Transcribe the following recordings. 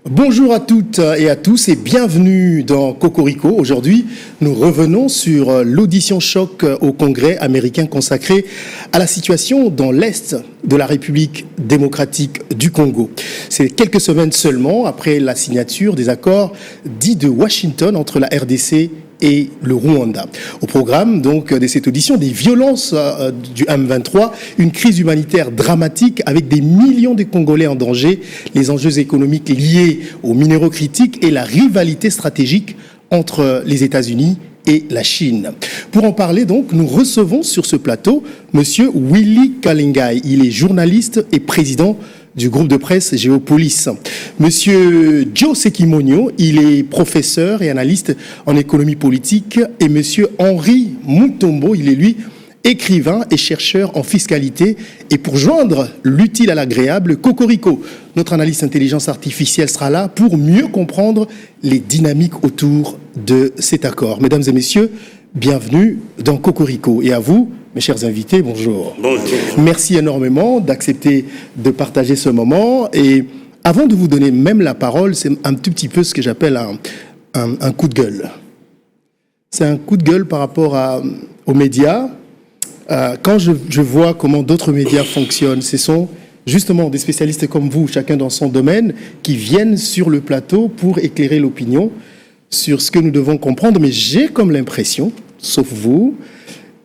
Bonjour à toutes et à tous et bienvenue dans Cocorico. Aujourd'hui, nous revenons sur l'audition choc au Congrès américain consacrée à la situation dans l'Est de la République démocratique du Congo. C'est quelques semaines seulement après la signature des accords dits de Washington entre la RDC et le Rwanda. Au programme donc de cette audition, des violences du M23, une crise humanitaire dramatique avec des millions de Congolais en danger, les enjeux économiques liés aux minéraux critiques et la rivalité stratégique entre les États-Unis et la Chine. Pour en parler donc, nous recevons sur ce plateau Monsieur Willy Kalingai. Il est journaliste et président du groupe de presse Géopolis. Monsieur Joe Sekimonyo, il est professeur et analyste en économie politique. Et Monsieur Henri Mutombo, il est lui écrivain et chercheur en fiscalité. Et pour joindre l'utile à l'agréable, Cocorico, notre analyste intelligence artificielle, sera là pour mieux comprendre les dynamiques autour de cet accord. Mesdames et messieurs, bienvenue dans Cocorico. Et à vous, mes chers invités, bonjour. Bonjour. Merci énormément d'accepter de partager ce moment. Et avant de vous donner même la parole, c'est un tout petit peu ce que j'appelle un coup de gueule. C'est un coup de gueule par rapport aux médias. Quand je vois comment d'autres médias fonctionnent, ce sont justement des spécialistes comme vous, chacun dans son domaine, qui viennent sur le plateau pour éclairer l'opinion sur ce que nous devons comprendre. Mais j'ai comme l'impression, sauf vous,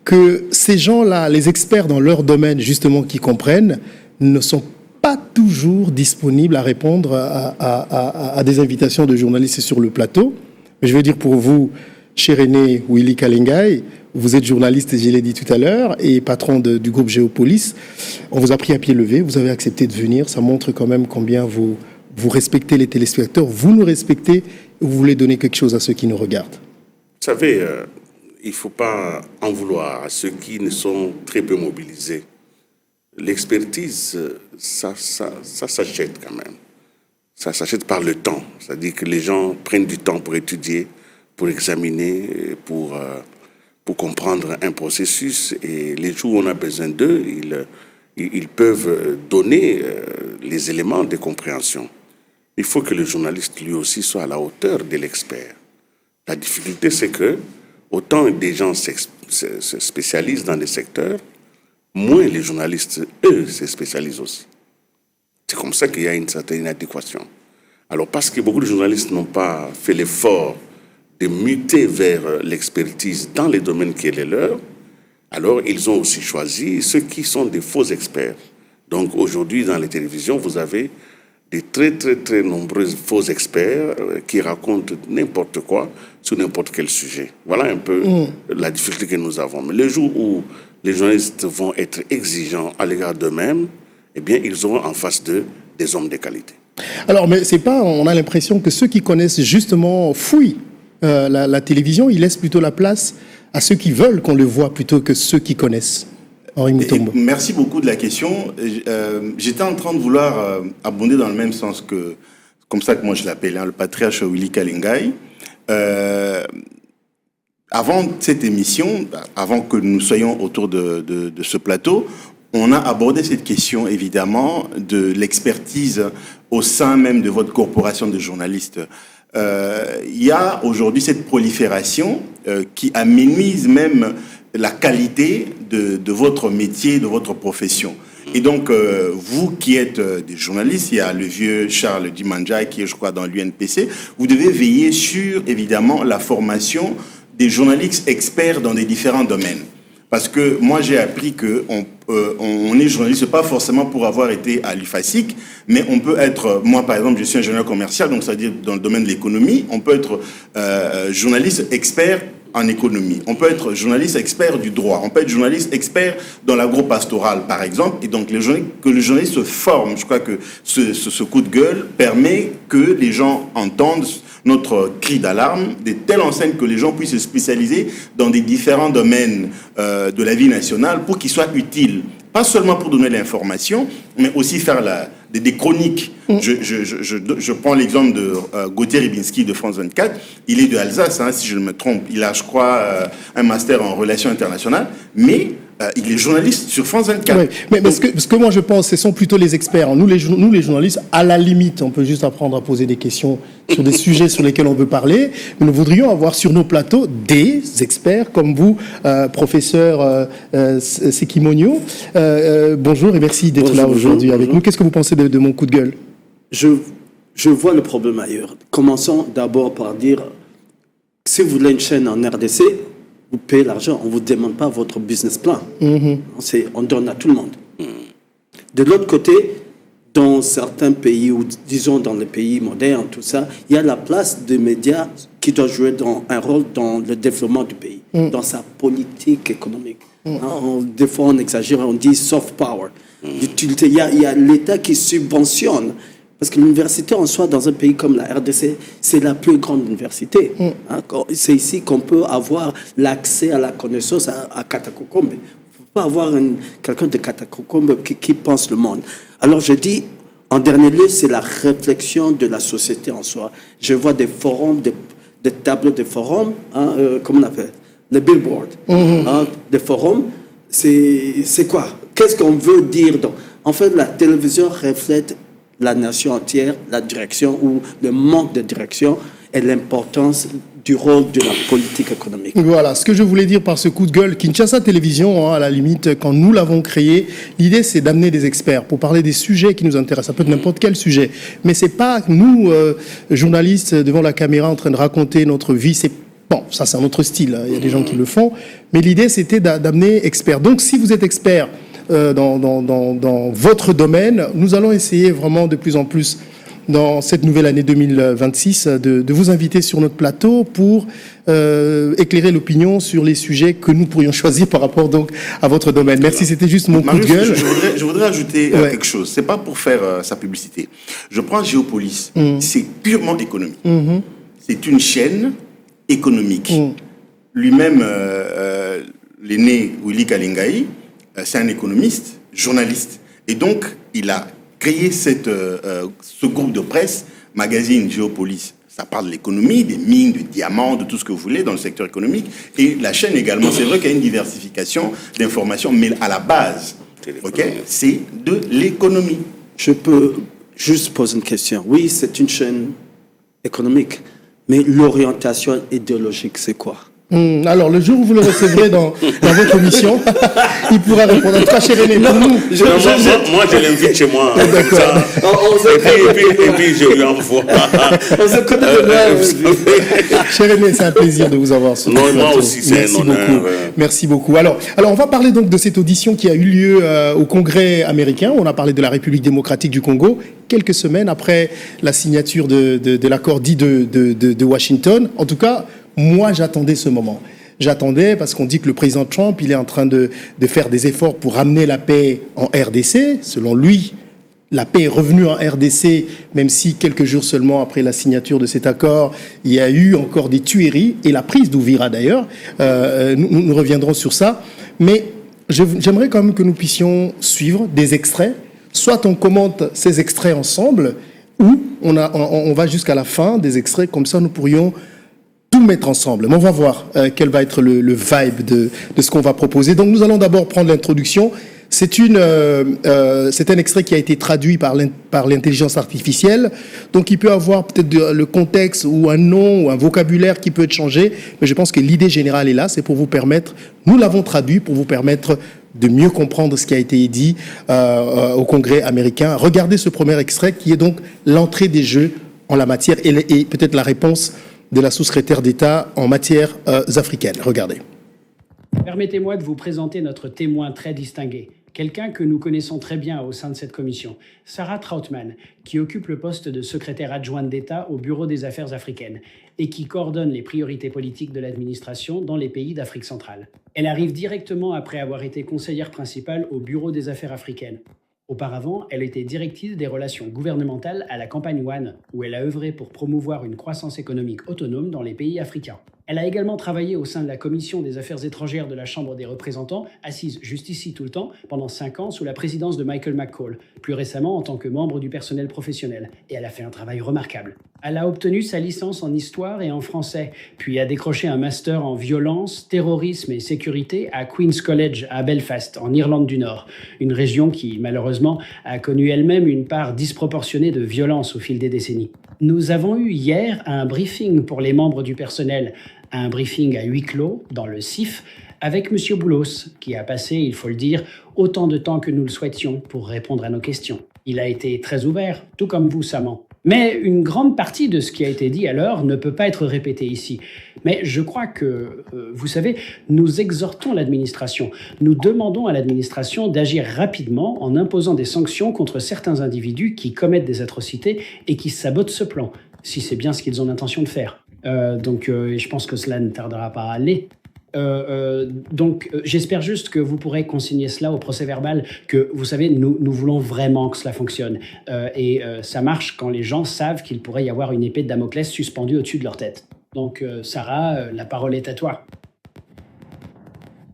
que ces gens-là, les experts dans leur domaine, justement, qui comprennent, ne sont pas toujours disponibles à répondre à des invitations de journalistes sur le plateau. Mais je veux dire pour vous, cher aîné Willy Kalingai, vous êtes journaliste, je l'ai dit tout à l'heure, et patron du groupe Géopolis. On vous a pris à pied levé, vous avez accepté de venir. Ça montre quand même combien vous respectez les téléspectateurs, vous nous respectez, et vous voulez donner quelque chose à ceux qui nous regardent. Vous savez, il ne faut pas en vouloir à ceux qui ne sont très peu mobilisés. L'expertise, ça s'achète quand même. Ça s'achète par le temps. C'est-à-dire que les gens prennent du temps pour étudier, pour examiner, pour comprendre un processus. Et les jours où on a besoin d'eux, ils peuvent donner les éléments de compréhension. Il faut que le journaliste, lui aussi, soit à la hauteur de l'expert. La difficulté, c'est que autant des gens se spécialisent dans des secteurs, moins les journalistes, eux, se spécialisent aussi. C'est comme ça qu'il y a une certaine inadéquation. Alors, parce que beaucoup de journalistes n'ont pas fait l'effort de muter vers l'expertise dans les domaines qui est les leurs, alors ils ont aussi choisi ceux qui sont des faux experts. Donc, aujourd'hui, dans les télévisions, vous avez des très, très, très nombreux faux experts qui racontent n'importe quoi sur n'importe quel sujet. Voilà un peu la difficulté que nous avons. Mais le jour où les journalistes vont être exigeants à l'égard d'eux-mêmes, eh bien, ils auront en face d'eux des hommes de qualité. Alors, mais c'est pas, on a l'impression que ceux qui connaissent justement fouillent la télévision, ils laissent plutôt la place à ceux qui veulent qu'on le voit plutôt que ceux qui connaissent. Merci beaucoup de la question. J'étais en train de vouloir abonder dans le même sens que, comme ça que moi je l'appelle, le patriarche Willy Kalingai. Avant cette émission, avant que nous soyons autour de ce plateau, on a abordé cette question évidemment de l'expertise au sein même de votre corporation de journalistes. Il y a aujourd'hui cette prolifération qui amenuise même la qualité de votre métier, de votre profession. Et donc, vous qui êtes des journalistes, il y a le vieux Charles Dimandja qui est, je crois, dans l'UNPC, vous devez veiller sur, évidemment, la formation des journalistes experts dans des différents domaines. Parce que moi, j'ai appris qu'on est journaliste, pas forcément pour avoir été à l'UFASIC, mais on peut être, moi par exemple, je suis ingénieur commercial, donc c'est-à-dire dans le domaine de l'économie, on peut être journaliste expert en économie. On peut être journaliste expert du droit. On peut être journaliste expert dans l'agro-pastoral, par exemple. Et donc, que le journaliste se forme. Je crois que ce coup de gueule permet que les gens entendent notre cri d'alarme, de telle enseigne que les gens puissent se spécialiser dans des différents domaines de la vie nationale pour qu'ils soient utiles. Pas seulement pour donner l'information, mais aussi faire des chroniques. Je prends l'exemple de Gauthier Ribinski de France 24. Il est de Alsace, si je ne me trompe. Il a, je crois, un master en relations internationales. Mais il est journaliste sur France 24. Oui, mais parce que moi je pense, ce sont plutôt les experts. Nous les journalistes, à la limite, on peut juste apprendre à poser des questions sur des sujets sur lesquels on veut parler. Mais nous voudrions avoir sur nos plateaux des experts comme vous, professeur Sekimonio. Bonjour et merci d'être là aujourd'hui avec nous. Qu'est-ce que vous pensez de mon coup de gueule? Je vois le problème ailleurs. Commençons d'abord par dire, si vous voulez une chaîne en RDC, vous payez l'argent, on ne vous demande pas votre business plan. On donne à tout le monde. De l'autre côté, dans certains pays, ou disons dans les pays modernes, tout ça, il y a la place des médias qui doit jouer un rôle dans le développement du pays, dans sa politique économique. Des fois, on exagère, on dit soft power. Il y a l'État qui subventionne. Parce que l'université en soi, dans un pays comme la RDC, c'est la plus grande université. C'est ici qu'on peut avoir l'accès à la connaissance à Katakokombe. Il ne faut pas avoir quelqu'un de Katakokombe qui pense le monde. Alors je dis, en dernier lieu, c'est la réflexion de la société en soi. Je vois des forums, des tableaux de forums, comment on appelle, les billboards, des forums. C'est quoi? Qu'est-ce qu'on veut dire? En fait, la télévision reflète la nation entière, la direction ou le manque de direction et l'importance du rôle de la politique économique. Voilà, ce que je voulais dire par ce coup de gueule, Kinshasa Télévision, à la limite, quand nous l'avons créé, l'idée c'est d'amener des experts pour parler des sujets qui nous intéressent. Ça peut être n'importe quel sujet, mais c'est pas nous, journalistes devant la caméra, en train de raconter notre vie. Bon, ça c'est un autre style, il y a des gens qui le font, mais l'idée c'était d'amener experts. Donc si vous êtes expert dans votre domaine, nous allons essayer vraiment de plus en plus dans cette nouvelle année 2026 de vous inviter sur notre plateau pour éclairer l'opinion sur les sujets que nous pourrions choisir par rapport donc à votre domaine. Merci, c'était juste mon coup de gueule. Je voudrais ajouter quelque chose. C'est pas pour faire sa publicité. Je prends Géopolis. C'est purement économique. C'est une chaîne économique. Lui-même, l'aîné Willy Kalingai, c'est un économiste, journaliste. Et donc, il a créé ce groupe de presse, magazine Géopolis. Ça parle de l'économie, des mines, de diamants, de tout ce que vous voulez dans le secteur économique. Et la chaîne également, c'est vrai qu'il y a une diversification d'informations, mais à la base, c'est de l'économie. Je peux juste poser une question. Oui, c'est une chaîne économique, mais l'orientation idéologique, c'est quoi? Alors, le jour où vous le recevrez dans votre émission, il pourra répondre. En tout cas, chez René, pour nous. Moi, je l'invite chez moi. D'accord. Et puis, je lui envoie. On se connaît. Cher René, c'est un plaisir de vous avoir sur notre plateau. Moi aussi, c'est un honneur. Merci beaucoup. Alors, on va parler donc de cette audition qui a eu lieu au Congrès américain. On a parlé de la République démocratique du Congo, quelques semaines après la signature de l'accord dit de Washington. En tout cas, moi, j'attendais ce moment. J'attendais parce qu'on dit que le président Trump, il est en train de faire des efforts pour ramener la paix en RDC. Selon lui, la paix est revenue en RDC, même si quelques jours seulement après la signature de cet accord, il y a eu encore des tueries et la prise d'Ouvira d'ailleurs. Nous reviendrons sur ça. Mais j'aimerais quand même que nous puissions suivre des extraits. Soit on commente ces extraits ensemble, ou on va jusqu'à la fin des extraits. Comme ça, nous pourrions tout mettre ensemble. Mais on va voir quel va être le vibe de ce qu'on va proposer. Donc nous allons d'abord prendre l'introduction. C'est un extrait qui a été traduit par l'intelligence artificielle. Donc il peut avoir peut-être le contexte ou un nom ou un vocabulaire qui peut être changé. Mais je pense que l'idée générale est là. C'est pour vous permettre, nous l'avons traduit pour vous permettre de mieux comprendre ce qui a été dit au Congrès américain. Regardez ce premier extrait qui est donc l'entrée des jeux en la matière et peut-être la réponse de la sous-secrétaire d'État en matières africaines. Regardez. Permettez-moi de vous présenter notre témoin très distingué, quelqu'un que nous connaissons très bien au sein de cette commission, Sarah Trautmann, qui occupe le poste de secrétaire adjointe d'État au Bureau des Affaires africaines et qui coordonne les priorités politiques de l'administration dans les pays d'Afrique centrale. Elle arrive directement après avoir été conseillère principale au Bureau des Affaires africaines. Auparavant, elle était directrice des relations gouvernementales à la campagne One, où elle a œuvré pour promouvoir une croissance économique autonome dans les pays africains. Elle a également travaillé au sein de la Commission des Affaires étrangères de la Chambre des représentants, assise juste ici tout le temps, pendant 5 ans sous la présidence de Michael McCall, plus récemment en tant que membre du personnel professionnel. Et elle a fait un travail remarquable. Elle a obtenu sa licence en histoire et en français, puis a décroché un master en violence, terrorisme et sécurité à Queen's College à Belfast, en Irlande du Nord, une région qui, malheureusement, a connu elle-même une part disproportionnée de violence au fil des décennies. Nous avons eu hier un briefing pour les membres du personnel, un briefing à huis clos dans le CIF avec M. Boulos, qui a passé, il faut le dire, autant de temps que nous le souhaitions pour répondre à nos questions. Il a été très ouvert, tout comme vous, Saman. Mais une grande partie de ce qui a été dit alors ne peut pas être répété ici. Mais je crois que, vous savez, nous exhortons l'administration. Nous demandons à l'administration d'agir rapidement en imposant des sanctions contre certains individus qui commettent des atrocités et qui sabotent ce plan, si c'est bien ce qu'ils ont l'intention de faire. Je pense que cela ne tardera pas à aller. J'espère juste que vous pourrez consigner cela au procès-verbal, que, vous savez, nous voulons vraiment que cela fonctionne. Ça marche quand les gens savent qu'il pourrait y avoir une épée de Damoclès suspendue au-dessus de leur tête. Donc, Sarah, la parole est à toi.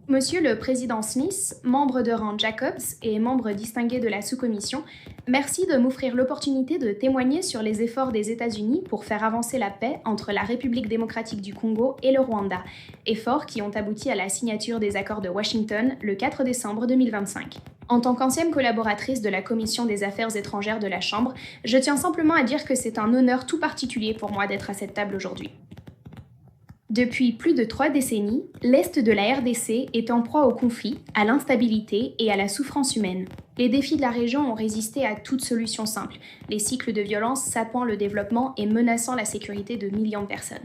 Monsieur le Président Smith, membre de rang Jacobs et membre distingué de la sous-commission, merci de m'offrir l'opportunité de témoigner sur les efforts des États-Unis pour faire avancer la paix entre la République démocratique du Congo et le Rwanda, efforts qui ont abouti à la signature des accords de Washington le 4 décembre 2025. En tant qu'ancienne collaboratrice de la Commission des Affaires étrangères de la Chambre, je tiens simplement à dire que c'est un honneur tout particulier pour moi d'être à cette table aujourd'hui. Depuis plus de 3 décennies, l'Est de la RDC est en proie au conflit, à l'instabilité et à la souffrance humaine. Les défis de la région ont résisté à toute solution simple, les cycles de violence sapant le développement et menaçant la sécurité de millions de personnes.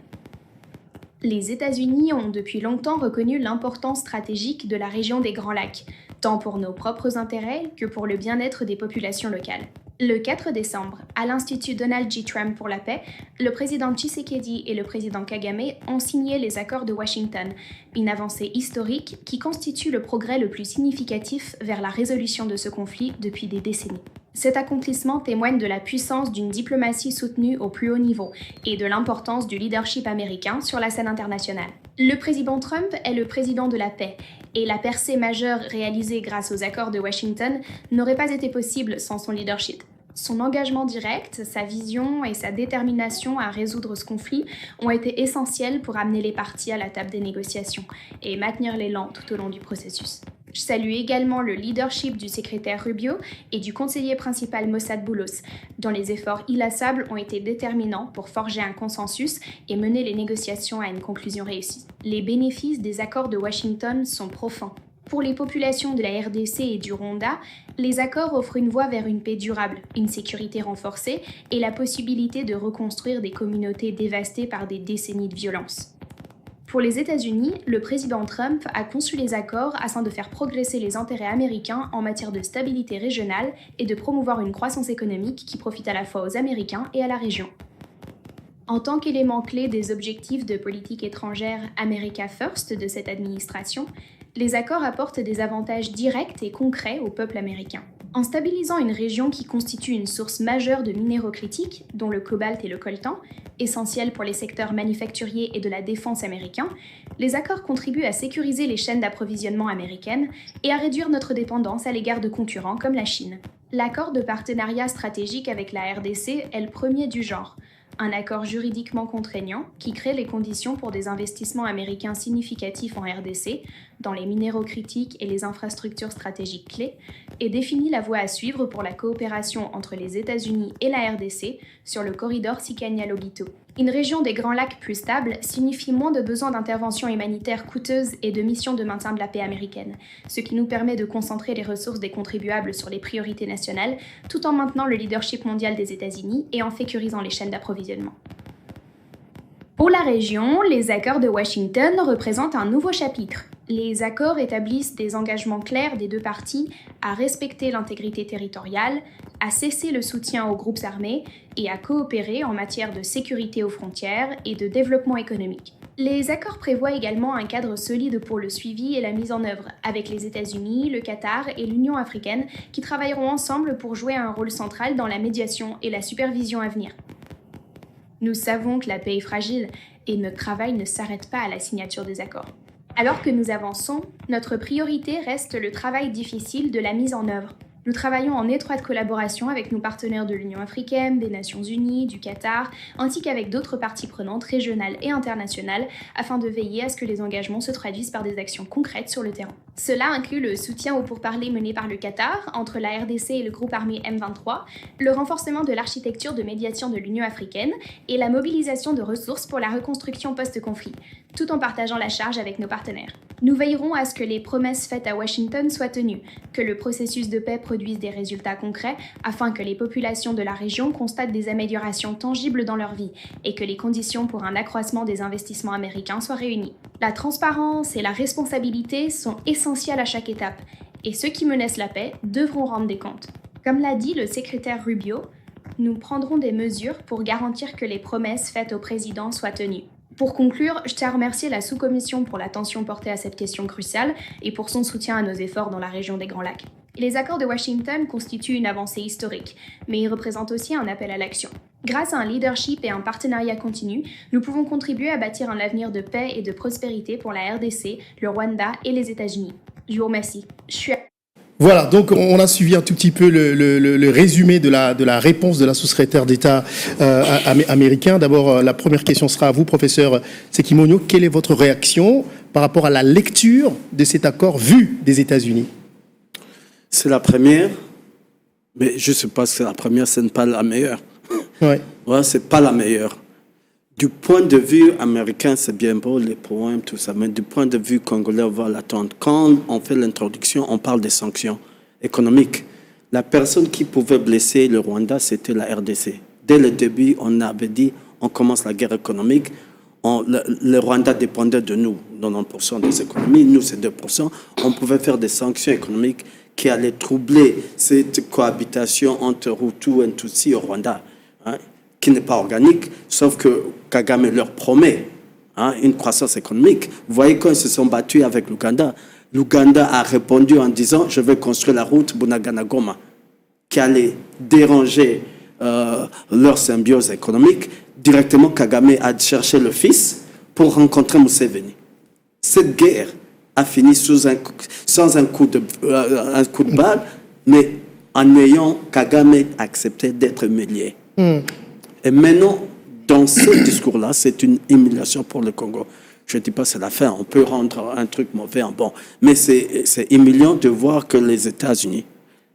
Les États-Unis ont depuis longtemps reconnu l'importance stratégique de la région des Grands Lacs, tant pour nos propres intérêts que pour le bien-être des populations locales. Le 4 décembre, à l'Institut Donald J. Trump pour la paix, le président Tshisekedi et le président Kagame ont signé les accords de Washington, une avancée historique qui constitue le progrès le plus significatif vers la résolution de ce conflit depuis des décennies. Cet accomplissement témoigne de la puissance d'une diplomatie soutenue au plus haut niveau et de l'importance du leadership américain sur la scène internationale. Le président Trump est le président de la paix, et la percée majeure réalisée grâce aux accords de Washington n'aurait pas été possible sans son leadership. Son engagement direct, sa vision et sa détermination à résoudre ce conflit ont été essentiels pour amener les parties à la table des négociations et maintenir l'élan tout au long du processus. Je salue également le leadership du secrétaire Rubio et du conseiller principal Mossad Boulos, dont les efforts inlassables ont été déterminants pour forger un consensus et mener les négociations à une conclusion réussie. Les bénéfices des accords de Washington sont profonds. Pour les populations de la RDC et du Rwanda, les accords offrent une voie vers une paix durable, une sécurité renforcée et la possibilité de reconstruire des communautés dévastées par des décennies de violence. Pour les États-Unis, le président Trump a conçu les accords afin de faire progresser les intérêts américains en matière de stabilité régionale et de promouvoir une croissance économique qui profite à la fois aux Américains et à la région. En tant qu'élément clé des objectifs de politique étrangère America First de cette administration, les accords apportent des avantages directs et concrets au peuple américain. En stabilisant une région qui constitue une source majeure de minéraux critiques, dont le cobalt et le coltan, essentiels pour les secteurs manufacturiers et de la défense américains, les accords contribuent à sécuriser les chaînes d'approvisionnement américaines et à réduire notre dépendance à l'égard de concurrents comme la Chine. L'accord de partenariat stratégique avec la RDC est le premier du genre, un accord juridiquement contraignant qui crée les conditions pour des investissements américains significatifs en RDC, dans les minéraux critiques et les infrastructures stratégiques clés, et définit la voie à suivre pour la coopération entre les États-Unis et la RDC sur le corridor Sikanya-Lobito. Une région des Grands Lacs plus stable signifie moins de besoins d'intervention humanitaire coûteuses et de missions de maintien de la paix américaine, ce qui nous permet de concentrer les ressources des contribuables sur les priorités nationales, tout en maintenant le leadership mondial des États-Unis et en sécurisant les chaînes d'approvisionnement. Pour la région, les accords de Washington représentent un nouveau chapitre. Les accords établissent des engagements clairs des deux parties à respecter l'intégrité territoriale, à cesser le soutien aux groupes armés et à coopérer en matière de sécurité aux frontières et de développement économique. Les accords prévoient également un cadre solide pour le suivi et la mise en œuvre, avec les États-Unis, le Qatar et l'Union africaine qui travailleront ensemble pour jouer un rôle central dans la médiation et la supervision à venir. Nous savons que la paix est fragile et notre travail ne s'arrête pas à la signature des accords. Alors que nous avançons, notre priorité reste le travail difficile de la mise en œuvre. Nous travaillons en étroite collaboration avec nos partenaires de l'Union africaine, des Nations unies, du Qatar, ainsi qu'avec d'autres parties prenantes régionales et internationales, afin de veiller à ce que les engagements se traduisent par des actions concrètes sur le terrain. Cela inclut le soutien aux pourparlers menés par le Qatar, entre la RDC et le groupe armé M23, le renforcement de l'architecture de médiation de l'Union africaine et la mobilisation de ressources pour la reconstruction post-conflit, tout en partageant la charge avec nos partenaires. Nous veillerons à ce que les promesses faites à Washington soient tenues, que le processus de paix produise des résultats concrets afin que les populations de la région constatent des améliorations tangibles dans leur vie et que les conditions pour un accroissement des investissements américains soient réunies. La transparence et la responsabilité sont essentielles à chaque étape et ceux qui menacent la paix devront rendre des comptes. Comme l'a dit le secrétaire Rubio, nous prendrons des mesures pour garantir que les promesses faites au président soient tenues. Pour conclure, je tiens à remercier la sous-commission pour l'attention portée à cette question cruciale et pour son soutien à nos efforts dans la région des Grands Lacs. Les accords de Washington constituent une avancée historique, mais ils représentent aussi un appel à l'action. Grâce à un leadership et un partenariat continu, nous pouvons contribuer à bâtir un avenir de paix et de prospérité pour la RDC, le Rwanda et les États-Unis. Je vous remercie. Voilà, donc on a suivi un tout petit peu le résumé de la réponse de la sous-secrétaire d'État américain. D'abord, la première question sera à vous, professeur Sekimono. Quelle est votre réaction par rapport à la lecture de cet accord vu des États-Unis? C'est la première, mais je ne sais pas si c'est la première, ce n'est pas la meilleure. Ouais. Ouais, ce n'est pas la meilleure. Du point de vue américain, c'est bien beau, les poèmes, tout ça, mais du point de vue congolais, on va l'attendre. Quand on fait l'introduction, on parle des sanctions économiques. La personne qui pouvait blesser le Rwanda, c'était la RDC. Dès le début, on avait dit, on commence la guerre économique. Le Rwanda dépendait de nous, 90% des économies, nous c'est 2%. On pouvait faire des sanctions économiques qui allaient troubler cette cohabitation entre Hutu et Tutsi au Rwanda, hein, qui n'est pas organique, sauf que Kagame leur promet une croissance économique. Vous voyez, quand ils se sont battus avec l'Ouganda, l'Ouganda a répondu en disant « je vais construire la route Bunagana-Goma » qui allait déranger leur symbiose économique. Directement, Kagame a cherché le fils pour rencontrer Museveni. Cette guerre a fini sans un coup de balle, mais en ayant Kagame accepté d'être humilié. Et maintenant, dans ce discours-là, c'est une humiliation pour le Congo. Je ne dis pas que c'est la fin, on peut rendre un truc mauvais en bon. Mais c'est humiliant de voir que les États-Unis,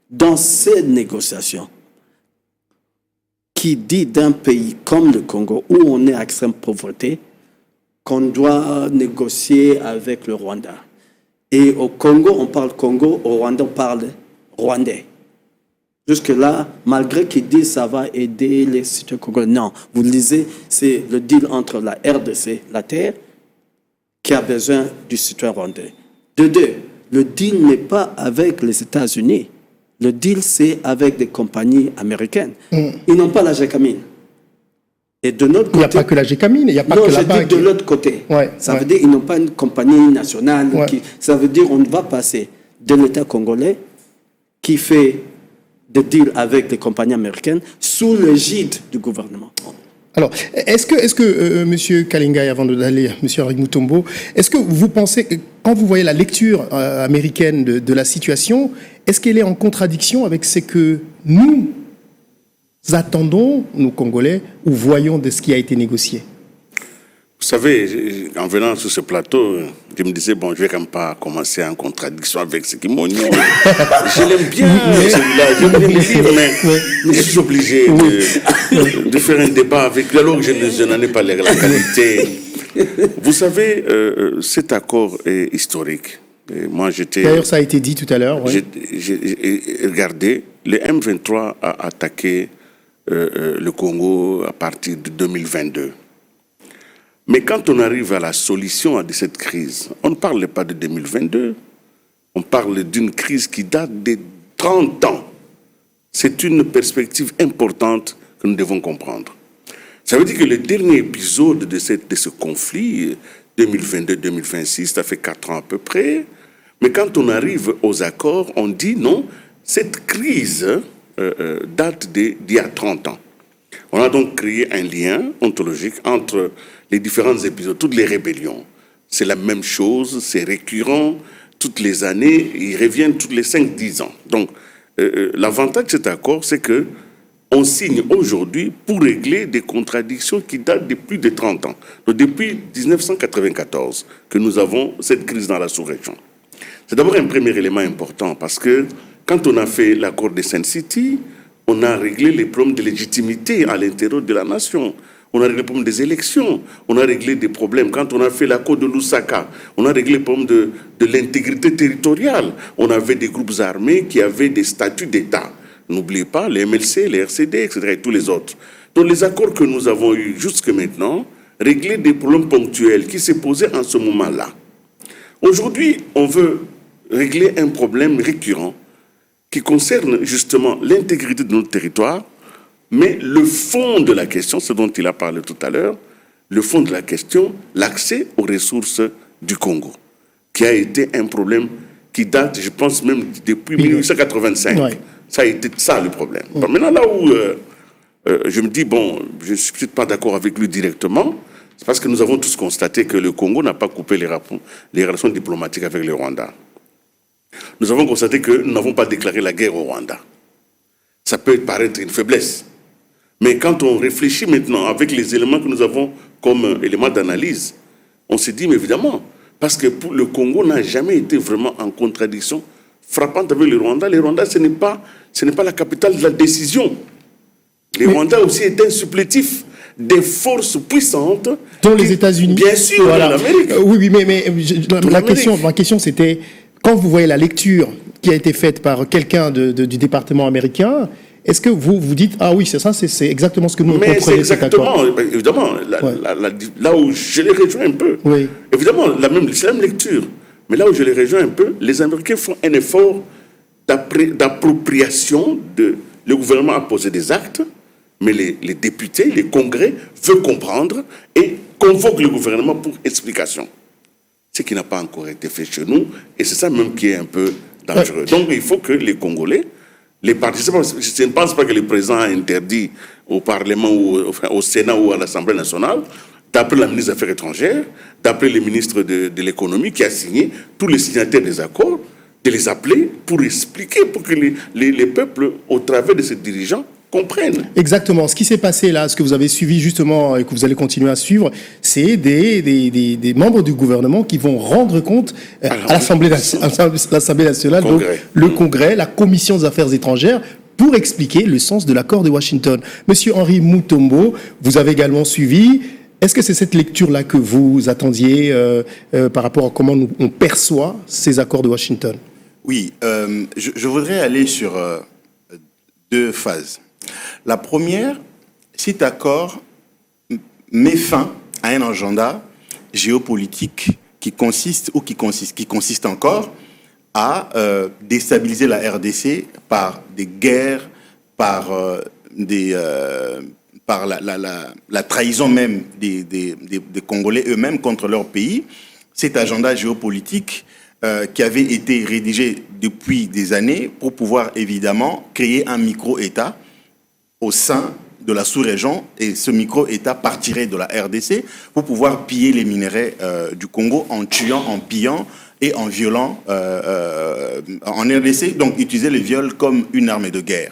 dans ces négociations, qui dit d'un pays comme le Congo, où on est à extrême pauvreté, qu'on doit négocier avec le Rwanda. Et au Congo, on parle Congo, au Rwanda, on parle rwandais. Jusque-là, malgré qu'ils disent ça va aider les citoyens congolais, non. Vous lisez, c'est le deal entre la RDC, la terre, qui a besoin du citoyen rwandais. De deux, le deal n'est pas avec les États-Unis. Le deal, c'est avec des compagnies américaines. Ils n'ont pas la Gécamine. Et de notre côté... Il n'y a pas que la Gécamine, il n'y a pas que la banque. Non, je dis de l'autre côté. Ouais, ça veut dire qu'ils n'ont pas une compagnie nationale. Ouais. Ça veut dire qu'on va passer de l'État congolais qui fait des deals avec des compagnies américaines sous l'égide du gouvernement. Alors, est-ce que M. Kalingai, avant d'aller M. Henri Mutombo, est-ce que vous pensez, quand vous voyez la lecture américaine de la situation, est-ce qu'elle est en contradiction avec ce que nous attendons, nous Congolais, ou voyons de ce qui a été négocié? Vous savez, en venant sur ce plateau, je me disais, bon, je ne vais quand même pas commencer en contradiction avec ce qui m'ont dit. Je l'aime bien, celui-là, je l'aime bien le livre, mais je suis obligé de faire un débat avec lui, alors que je n'en ai pas la qualité. Vous savez, cet accord est historique. Et moi, d'ailleurs, ça a été dit tout à l'heure. Ouais. J'ai regardé, le M23 a attaqué le Congo à partir de 2022. Mais quand on arrive à la solution de cette crise, on ne parle pas de 2022, on parle d'une crise qui date de 30 ans. C'est une perspective importante que nous devons comprendre. Ça veut dire que le dernier épisode de ce conflit, 2022-2026, ça fait 4 ans à peu près, mais quand on arrive aux accords, on dit non, cette crise date d'il y a 30 ans. On a donc créé un lien ontologique entre les différents épisodes, toutes les rébellions. C'est la même chose, c'est récurrent, toutes les années, ils reviennent tous les 5-10 ans. Donc, l'avantage de cet accord, c'est que on signe aujourd'hui pour régler des contradictions qui datent de plus de 30 ans. Donc, depuis 1994 que nous avons cette crise dans la sous-région. C'est d'abord un premier élément important parce que quand on a fait l'accord de Sun City, on a réglé les problèmes de légitimité à l'intérieur de la nation. On a réglé les problèmes des élections. On a réglé des problèmes. Quand on a fait l'accord de Lusaka, on a réglé les problèmes de l'intégrité territoriale. On avait des groupes armés qui avaient des statuts d'État. N'oubliez pas les MLC, les RCD, etc. et tous les autres. Donc les accords que nous avons eus jusque maintenant réglaient des problèmes ponctuels qui se posaient en ce moment-là. Aujourd'hui, on veut régler un problème récurrent qui concerne justement l'intégrité de notre territoire, mais le fond de la question, ce dont il a parlé tout à l'heure, le fond de la question, l'accès aux ressources du Congo, qui a été un problème qui date, je pense même depuis 1885. Ouais. Ça a été ça le problème. Bon, maintenant, là où je me dis, bon, je ne suis pas d'accord avec lui directement, c'est parce que nous avons tous constaté que le Congo n'a pas coupé les relations diplomatiques avec le Rwanda. Nous avons constaté que nous n'avons pas déclaré la guerre au Rwanda. Ça peut paraître une faiblesse. Mais quand on réfléchit maintenant avec les éléments que nous avons comme éléments d'analyse, on se dit, mais évidemment, parce que pour le Congo n'a jamais été vraiment en contradiction frappante avec le Rwanda. Le Rwanda, ce n'est pas la capitale de la décision. Le Rwanda aussi est un supplétif des forces puissantes. Dont les États-Unis. Bien sûr, voilà. L'Amérique. Oui, mais ma question, c'était, quand vous voyez la lecture qui a été faite par quelqu'un du département américain, est-ce que vous dites, ah oui, c'est ça, c'est exactement ce que nous comprenons. C'est exactement, évidemment, là où je les rejoins un peu. Oui. Évidemment, c'est la même lecture. Mais là où je les rejoins un peu, les Américains font un effort d'appropriation. Le gouvernement a posé des actes, mais les députés, les congrès veulent comprendre et convoquent le gouvernement pour explication. Ce qui n'a pas encore été fait chez nous, et c'est ça même qui est un peu dangereux. Ouais. Donc il faut que les Congolais, les participants, je ne pense pas que le président a interdit au Parlement, ou au Sénat ou à l'Assemblée nationale, d'appeler la ministre des Affaires étrangères, d'appeler le ministre de l'économie qui a signé, tous les signataires des accords, de les appeler pour expliquer, pour que les peuples, au travers de ces dirigeants, comprennent. Exactement. Ce qui s'est passé là, ce que vous avez suivi justement et que vous allez continuer à suivre, c'est des membres du gouvernement qui vont rendre compte à l'Assemblée nationale, donc le Congrès, la Commission des Affaires étrangères, pour expliquer le sens de l'accord de Washington. Monsieur Henri Mutombo, vous avez également suivi. Est-ce que c'est cette lecture-là que vous attendiez par rapport à comment on perçoit ces accords de Washington? Oui, je voudrais aller sur deux phases. La première, cet accord met fin à un agenda géopolitique qui consiste encore à déstabiliser la RDC par des guerres, par la trahison même des Congolais eux-mêmes contre leur pays. Cet agenda géopolitique qui avait été rédigé depuis des années pour pouvoir évidemment créer un micro-État au sein de la sous-région, et ce micro-État partirait de la RDC pour pouvoir piller les minerais du Congo en tuant, en pillant et en violant en RDC, donc utiliser le viol comme une arme de guerre.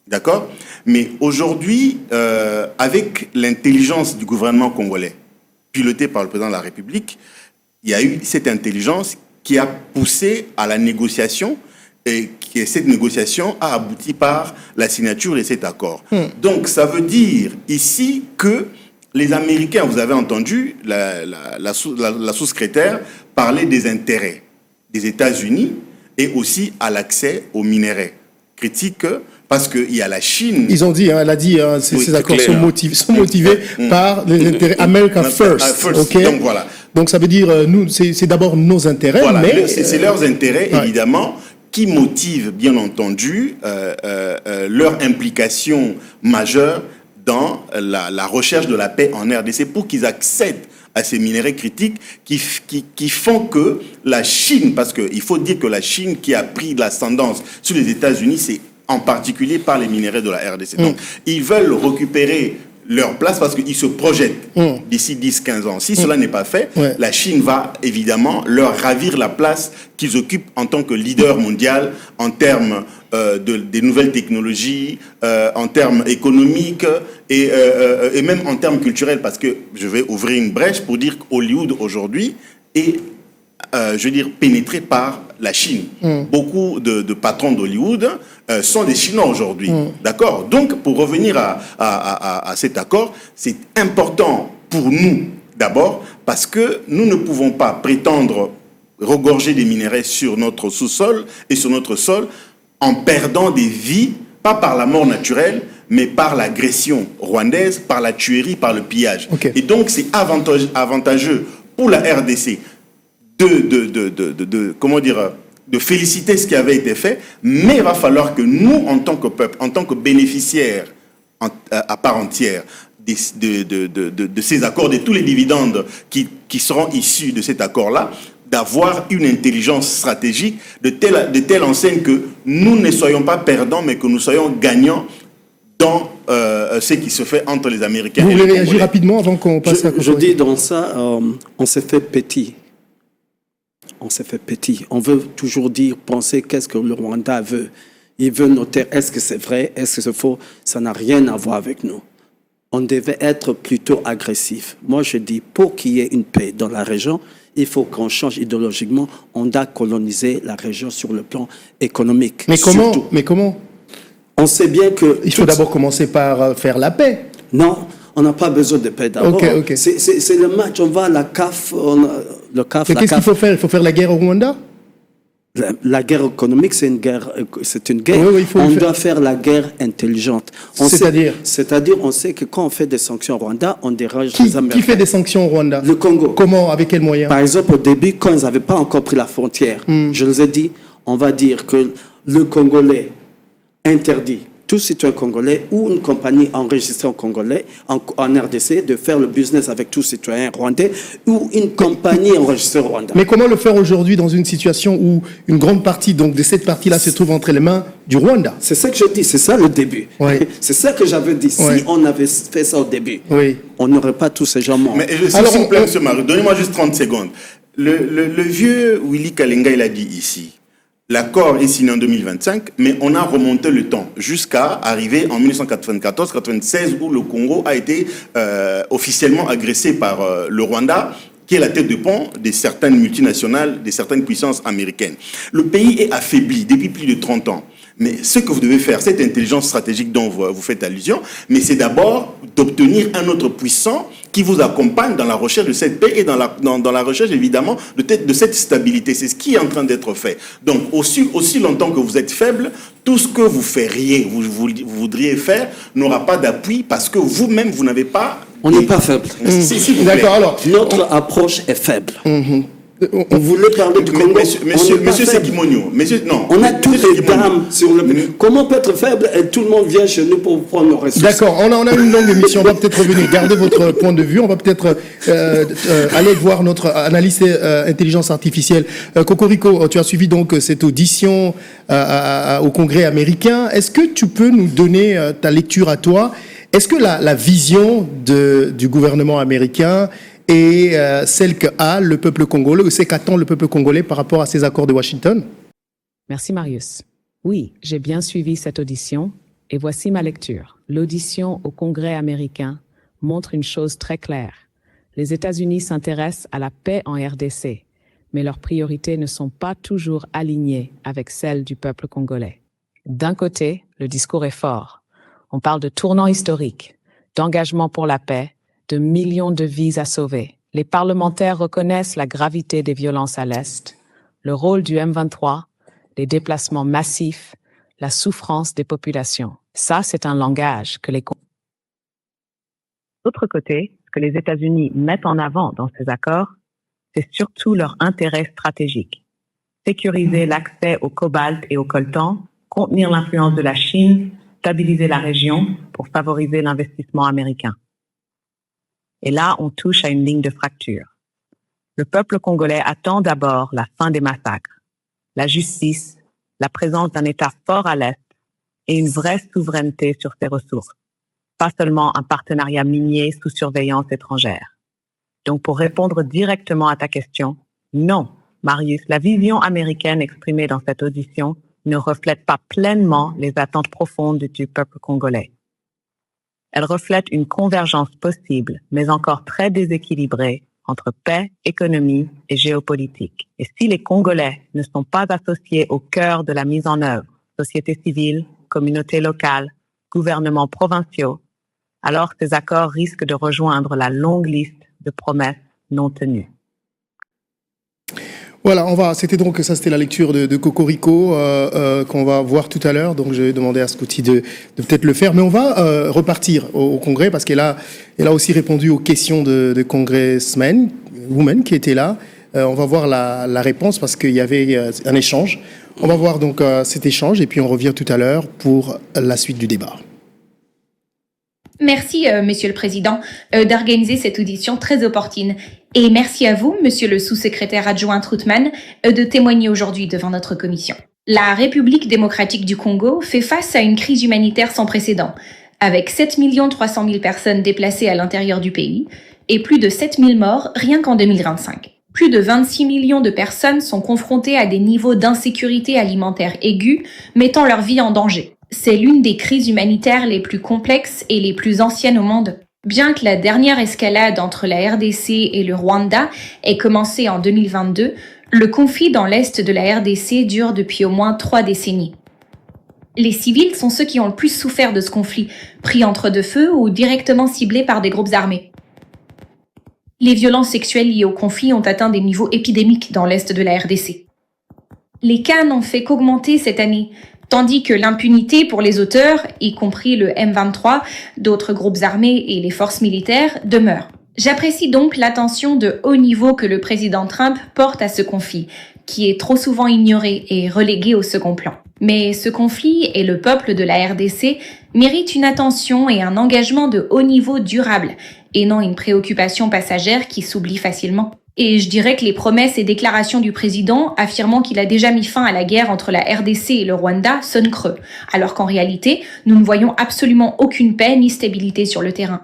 D'accord ? Mais aujourd'hui, avec l'intelligence du gouvernement congolais, pilotée par le président de la République, il y a eu cette intelligence qui a poussé à la négociation, et cette négociation a abouti par la signature de cet accord. Donc, ça veut dire ici que les Américains, vous avez entendu la sous-secrétaire parler des intérêts des États-Unis et aussi à l'accès aux minerais. Critique parce qu'il y a la Chine. Ils ont dit, elle a dit, ces accords sont motivés par les intérêts America First. Okay? Donc voilà. Donc ça veut dire, nous, c'est d'abord nos intérêts, voilà, mais c'est leurs intérêts évidemment qui motivent bien entendu leur implication majeure dans la recherche de la paix en RDC pour qu'ils accèdent à ces minerais critiques qui font que la Chine, parce qu'il faut dire que la Chine qui a pris l'ascendance sur les États-Unis, c'est en particulier par les minéraux de la RDC. Donc, ils veulent récupérer leur place parce qu'ils se projettent d'ici 10-15 ans. Si cela n'est pas fait, la Chine va évidemment leur ravir la place qu'ils occupent en tant que leader mondial en termes des nouvelles technologies, en termes économiques et même en termes culturels, parce que je vais ouvrir une brèche pour dire qu'Hollywood aujourd'hui est pénétré par la Chine. Beaucoup de patrons d'Hollywood sont des Chinois aujourd'hui. D'accord? Donc, pour revenir à cet accord, c'est important pour nous, d'abord, parce que nous ne pouvons pas prétendre regorger des minerais sur notre sous-sol et sur notre sol en perdant des vies, pas par la mort naturelle, mais par l'agression rwandaise, par la tuerie, par le pillage. Okay. Et donc, c'est avantageux pour la RDC de féliciter ce qui avait été fait, mais il va falloir que nous, en tant que peuple, en tant que bénéficiaires à part entière de ces accords, de tous les dividendes qui seront issus de cet accord-là, d'avoir une intelligence stratégique de telle enseigne que nous ne soyons pas perdants, mais que nous soyons gagnants dans ce qui se fait entre les Américains et les Congolais. Vous voulez réagir rapidement avant qu'on passe à... Je dis dans ça, on s'est fait petit. On s'est fait petit. On veut toujours penser qu'est-ce que le Rwanda veut. Il veut noter, est-ce que c'est vrai, est-ce que c'est faux. Ça n'a rien à voir avec nous. On devait être plutôt agressif. Moi, je dis, pour qu'il y ait une paix dans la région, il faut qu'on change idéologiquement. On doit coloniser la région sur le plan économique. Mais comment On sait bien que... Il faut d'abord commencer par faire la paix. Non, on n'a pas besoin de paix d'abord. Okay. C'est le match. On va à la CAF. Mais qu'est-ce qu'il faut faire? Il faut faire la guerre au Rwanda? La guerre économique, c'est une guerre. Oui, on doit faire la guerre intelligente. C'est-à-dire, on sait que quand on fait des sanctions au Rwanda, on dérange les Américains. Qui fait des sanctions au Rwanda? Le Congo. Comment? Avec quels moyens? Par exemple, au début, quand ils n'avaient pas encore pris la frontière, je les ai dit, on va dire que le Congolais interdit tout citoyen congolais ou une compagnie enregistrée en Congolais, en RDC, de faire le business avec tout citoyen rwandais ou une compagnie enregistrée au Rwanda. Mais comment le faire aujourd'hui dans une situation où une grande partie de cette partie-là se trouve entre les mains du Rwanda? C'est ça que je dis, c'est ça le début. Oui. C'est ça que j'avais dit. Si on avait fait ça au début, on n'aurait pas tous ces gens morts. Mais s'il vous plaît, M. Marie, donnez-moi juste 30 secondes. Le vieux Willy Kalenga, il a dit ici, l'accord est signé en 2025, mais on a remonté le temps jusqu'à arriver en 1994-96 où le Congo a été officiellement agressé par le Rwanda, qui est la tête de pont de certaines multinationales, de certaines puissances américaines. Le pays est affaibli depuis plus de 30 ans. Mais ce que vous devez faire, cette intelligence stratégique dont vous faites allusion, mais c'est d'abord d'obtenir un autre puissant qui vous accompagne dans la recherche de cette paix et dans la recherche, évidemment, de cette stabilité. C'est ce qui est en train d'être fait. Donc, aussi longtemps que vous êtes faible, tout ce que vous feriez, vous voudriez faire, n'aura pas d'appui parce que vous-même, vous n'avez pas... On n'est pas faible. D'accord, alors... Notre approche est faible. On voulait parler du Congo. Monsieur Sekimonio, non. On a toutes les dames sur le... Comment on peut être faible et tout le monde vient chez nous pour prendre nos ressources? D'accord, on a une longue émission, on va peut-être revenir, garder votre point de vue, on va peut-être aller voir notre analyste intelligence artificielle. Cocorico, tu as suivi donc cette audition au Congrès américain. Est-ce que tu peux nous donner ta lecture à toi? Est-ce que la vision du gouvernement américain et celle qu'a le peuple congolais, ou c'est qu'attend le peuple congolais par rapport à ces accords de Washington? Merci Marius. Oui, j'ai bien suivi cette audition et voici ma lecture. L'audition au Congrès américain montre une chose très claire. Les États-Unis s'intéressent à la paix en RDC, mais leurs priorités ne sont pas toujours alignées avec celles du peuple congolais. D'un côté, le discours est fort. On parle de tournant historique, d'engagement pour la paix, de millions de vies à sauver. Les parlementaires reconnaissent la gravité des violences à l'Est, le rôle du M23, les déplacements massifs, la souffrance des populations. Ça, c'est un langage que D'autre côté, ce que les États-Unis mettent en avant dans ces accords, c'est surtout leur intérêt stratégique. Sécuriser l'accès au cobalt et au coltan, contenir l'influence de la Chine, stabiliser la région pour favoriser l'investissement américain. Et là, on touche à une ligne de fracture. Le peuple congolais attend d'abord la fin des massacres, la justice, la présence d'un État fort à l'Est, et une vraie souveraineté sur ses ressources, pas seulement un partenariat minier sous surveillance étrangère. Donc, pour répondre directement à ta question, non, Marius, la vision américaine exprimée dans cette audition ne reflète pas pleinement les attentes profondes du peuple congolais. Elle reflète une convergence possible, mais encore très déséquilibrée, entre paix, économie et géopolitique. Et si les Congolais ne sont pas associés au cœur de la mise en œuvre, société civile, communautés locales, gouvernements provinciaux, alors ces accords risquent de rejoindre la longue liste de promesses non tenues. Voilà, c'était la lecture de Cocorico qu'on va voir tout à l'heure. Donc, je vais demander à Scouti de peut-être le faire. Mais on va repartir au Congrès parce qu'elle a aussi répondu aux questions de Congresswoman qui était là. On va voir la réponse parce qu'il y avait un échange. On va voir donc cet échange et puis on revient tout à l'heure pour la suite du débat. Merci, Monsieur le Président, d'organiser cette audition très opportune. Et merci à vous, Monsieur le sous-secrétaire adjoint Troutman, de témoigner aujourd'hui devant notre commission. La République démocratique du Congo fait face à une crise humanitaire sans précédent, avec 7 300 000 personnes déplacées à l'intérieur du pays et plus de 7 000 morts rien qu'en 2025. Plus de 26 millions de personnes sont confrontées à des niveaux d'insécurité alimentaire aigus, mettant leur vie en danger. C'est l'une des crises humanitaires les plus complexes et les plus anciennes au monde. Bien que la dernière escalade entre la RDC et le Rwanda ait commencé en 2022, le conflit dans l'est de la RDC dure depuis au moins 3 décennies. Les civils sont ceux qui ont le plus souffert de ce conflit, pris entre deux feux ou directement ciblés par des groupes armés. Les violences sexuelles liées au conflit ont atteint des niveaux épidémiques dans l'est de la RDC. Les cas n'ont fait qu'augmenter cette année, tandis que l'impunité pour les auteurs, y compris le M23, d'autres groupes armés et les forces militaires, demeure. J'apprécie donc l'attention de haut niveau que le président Trump porte à ce conflit, qui est trop souvent ignoré et relégué au second plan. Mais ce conflit et le peuple de la RDC méritent une attention et un engagement de haut niveau durable, et non une préoccupation passagère qui s'oublie facilement. Et je dirais que les promesses et déclarations du président affirmant qu'il a déjà mis fin à la guerre entre la RDC et le Rwanda sonnent creux, alors qu'en réalité, nous ne voyons absolument aucune paix ni stabilité sur le terrain.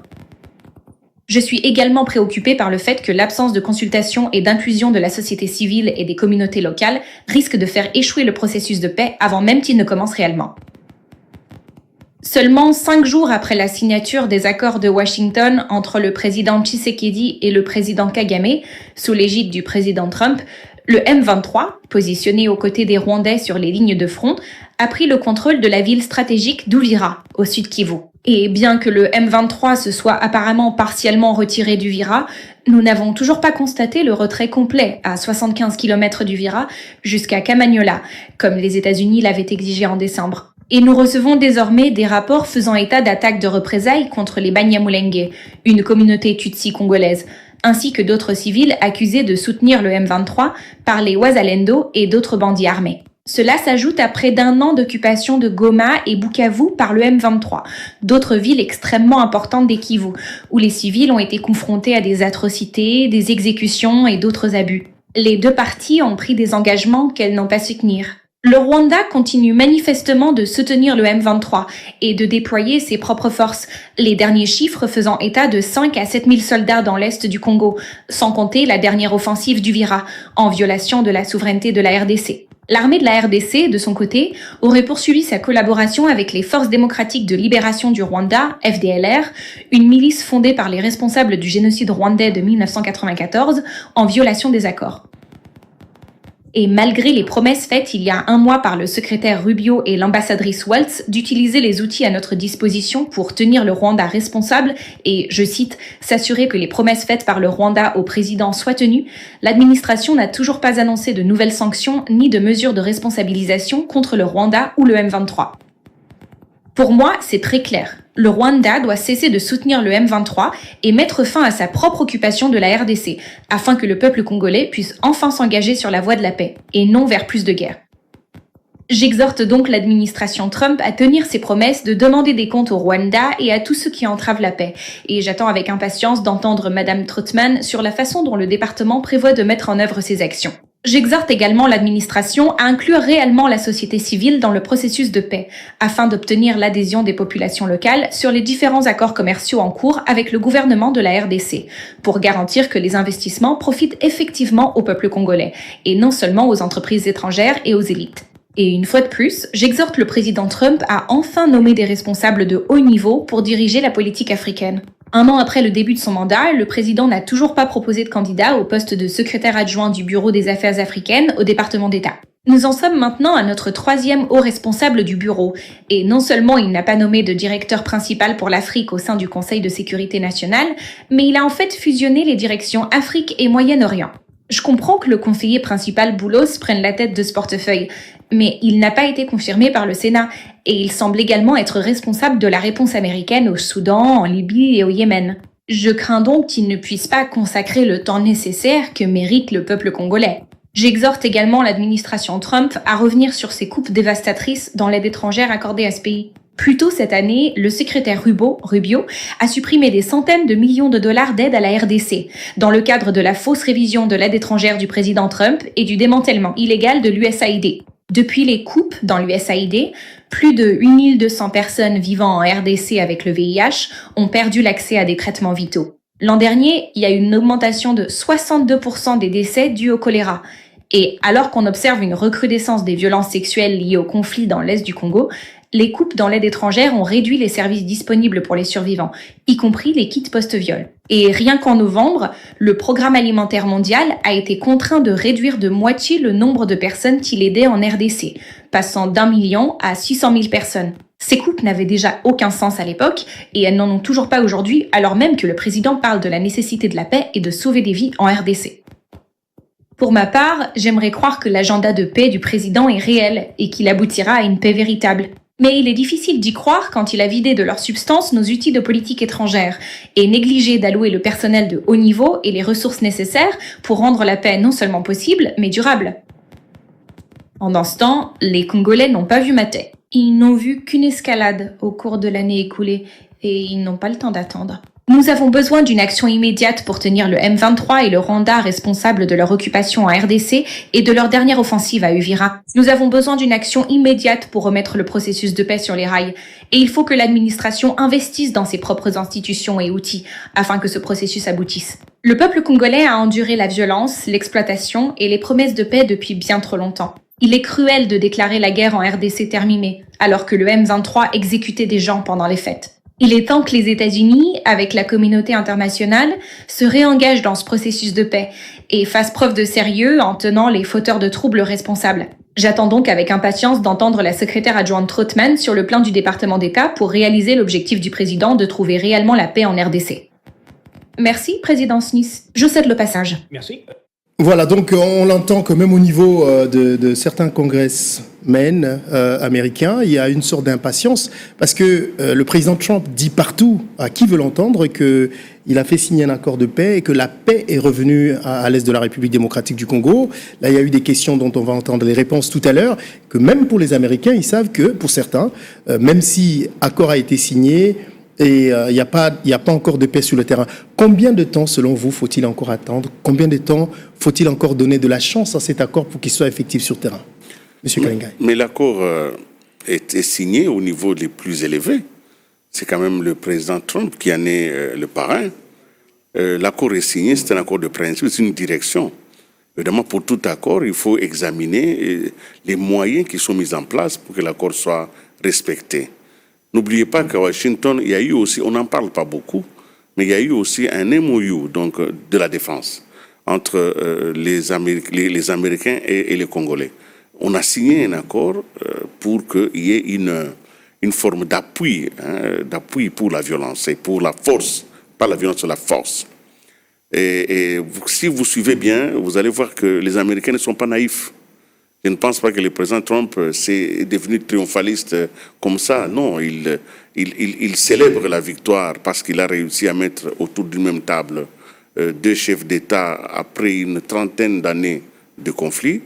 Je suis également préoccupée par le fait que l'absence de consultation et d'inclusion de la société civile et des communautés locales risque de faire échouer le processus de paix avant même qu'il ne commence réellement. Seulement 5 jours après la signature des accords de Washington entre le président Tshisekedi et le président Kagame, sous l'égide du président Trump, le M23, positionné aux côtés des Rwandais sur les lignes de front, a pris le contrôle de la ville stratégique d'Uvira, au sud Kivu. Et bien que le M23 se soit apparemment partiellement retiré d'Uvira, nous n'avons toujours pas constaté le retrait complet à 75 km d'Uvira jusqu'à Kamanyola, comme les États-Unis l'avaient exigé en décembre. Et nous recevons désormais des rapports faisant état d'attaques de représailles contre les Banyamulenge, une communauté tutsi congolaise, ainsi que d'autres civils accusés de soutenir le M23 par les Wazalendo et d'autres bandits armés. Cela s'ajoute à près d'1 an d'occupation de Goma et Bukavu par le M23, d'autres villes extrêmement importantes des Kivu, où les civils ont été confrontés à des atrocités, des exécutions et d'autres abus. Les deux parties ont pris des engagements qu'elles n'ont pas su tenir. Le Rwanda continue manifestement de soutenir le M23 et de déployer ses propres forces, les derniers chiffres faisant état de 5 à 7 000 soldats dans l'est du Congo, sans compter la dernière offensive d'Uvira, en violation de la souveraineté de la RDC. L'armée de la RDC, de son côté, aurait poursuivi sa collaboration avec les Forces démocratiques de libération du Rwanda, FDLR, une milice fondée par les responsables du génocide rwandais de 1994, en violation des accords. Et malgré les promesses faites il y a 1 mois par le secrétaire Rubio et l'ambassadrice Waltz d'utiliser les outils à notre disposition pour tenir le Rwanda responsable et, je cite, s'assurer que les promesses faites par le Rwanda au président soient tenues, l'administration n'a toujours pas annoncé de nouvelles sanctions ni de mesures de responsabilisation contre le Rwanda ou le M23. Pour moi, c'est très clair. Le Rwanda doit cesser de soutenir le M23 et mettre fin à sa propre occupation de la RDC, afin que le peuple congolais puisse enfin s'engager sur la voie de la paix, et non vers plus de guerre. J'exhorte donc l'administration Trump à tenir ses promesses de demander des comptes au Rwanda et à tous ceux qui entravent la paix, et j'attends avec impatience d'entendre Madame Troutman sur la façon dont le département prévoit de mettre en œuvre ces actions. J'exhorte également l'administration à inclure réellement la société civile dans le processus de paix, afin d'obtenir l'adhésion des populations locales sur les différents accords commerciaux en cours avec le gouvernement de la RDC, pour garantir que les investissements profitent effectivement au peuple congolais, et non seulement aux entreprises étrangères et aux élites. Et une fois de plus, j'exhorte le président Trump à enfin nommer des responsables de haut niveau pour diriger la politique africaine. 1 an après le début de son mandat, le président n'a toujours pas proposé de candidat au poste de secrétaire adjoint du Bureau des Affaires africaines au département d'État. Nous en sommes maintenant à notre 3e haut responsable du bureau, et non seulement il n'a pas nommé de directeur principal pour l'Afrique au sein du Conseil de sécurité nationale, mais il a en fait fusionné les directions Afrique et Moyen-Orient. Je comprends que le conseiller principal Boulos prenne la tête de ce portefeuille, mais il n'a pas été confirmé par le Sénat, et il semble également être responsable de la réponse américaine au Soudan, en Libye et au Yémen. Je crains donc qu'il ne puisse pas consacrer le temps nécessaire que mérite le peuple congolais. J'exhorte également l'administration Trump à revenir sur ses coupes dévastatrices dans l'aide étrangère accordée à ce pays. Plus tôt cette année, le secrétaire Rubio a supprimé des centaines de millions de dollars d'aide à la RDC, dans le cadre de la fausse révision de l'aide étrangère du président Trump et du démantèlement illégal de l'USAID. Depuis les coupes dans l'USAID, plus de 8200 personnes vivant en RDC avec le VIH ont perdu l'accès à des traitements vitaux. L'an dernier, il y a eu une augmentation de 62% des décès dus au choléra. Et alors qu'on observe une recrudescence des violences sexuelles liées au conflit dans l'Est du Congo, les coupes dans l'aide étrangère ont réduit les services disponibles pour les survivants, y compris les kits post-viol. Et rien qu'en novembre, le Programme alimentaire mondial a été contraint de réduire de moitié le nombre de personnes qu'il aidait en RDC, passant d'1 million à 600 000 personnes. Ces coupes n'avaient déjà aucun sens à l'époque, et elles n'en ont toujours pas aujourd'hui, alors même que le président parle de la nécessité de la paix et de sauver des vies en RDC. Pour ma part, j'aimerais croire que l'agenda de paix du président est réel et qu'il aboutira à une paix véritable. Mais il est difficile d'y croire quand il a vidé de leur substance nos outils de politique étrangère et négligé d'allouer le personnel de haut niveau et les ressources nécessaires pour rendre la paix non seulement possible, mais durable. Pendant ce temps, les Congolais n'ont pas vu Maté. Ils n'ont vu qu'une escalade au cours de l'année écoulée et ils n'ont pas le temps d'attendre. Nous avons besoin d'une action immédiate pour tenir le M23 et le Rwanda responsables de leur occupation en RDC et de leur dernière offensive à Uvira. Nous avons besoin d'une action immédiate pour remettre le processus de paix sur les rails. Et il faut que l'administration investisse dans ses propres institutions et outils afin que ce processus aboutisse. Le peuple congolais a enduré la violence, l'exploitation et les promesses de paix depuis bien trop longtemps. Il est cruel de déclarer la guerre en RDC terminée, alors que le M23 exécutait des gens pendant les fêtes. Il est temps que les États-Unis, avec la communauté internationale, se réengagent dans ce processus de paix et fassent preuve de sérieux en tenant les fauteurs de troubles responsables. J'attends donc avec impatience d'entendre la secrétaire adjointe Trautmann sur le plan du département d'État pour réaliser l'objectif du président de trouver réellement la paix en RDC. Merci, président Smith. Je cède le passage. Merci. Voilà, donc on l'entend que même au niveau de certains congressmen américains, il y a une sorte d'impatience parce que le président Trump dit partout à qui veut l'entendre qu'il a fait signer un accord de paix et que la paix est revenue à l'est de la République démocratique du Congo. Là, il y a eu des questions dont on va entendre les réponses tout à l'heure, que même pour les Américains, ils savent que, pour certains, même si accord a été signé, et il n'y a pas encore de paix sur le terrain. Combien de temps, selon vous, faut-il encore attendre? Combien de temps faut-il encore donner de la chance à cet accord pour qu'il soit effectif sur le terrain? Monsieur Kalingai. Mais l'accord est signé au niveau les plus élevés. C'est quand même le président Trump qui en est le parrain. L'accord est signé, c'est un accord de principe, c'est une direction. Évidemment, pour tout accord, il faut examiner les moyens qui sont mis en place pour que l'accord soit respecté. N'oubliez pas qu'à Washington, il y a eu aussi, on n'en parle pas beaucoup, mais il y a eu aussi un MOU donc, de la défense entre les Américains et les Congolais. On a signé un accord pour qu'il y ait une forme d'appui, d'appui pour la violence et pour la force, pas la violence, la force. Et si vous suivez bien, vous allez voir que les Américains ne sont pas naïfs. Je ne pense pas que le président Trump est devenu triomphaliste comme ça. Non, il célèbre la victoire parce qu'il a réussi à mettre autour d'une même table deux chefs d'État après une trentaine d'années de conflit.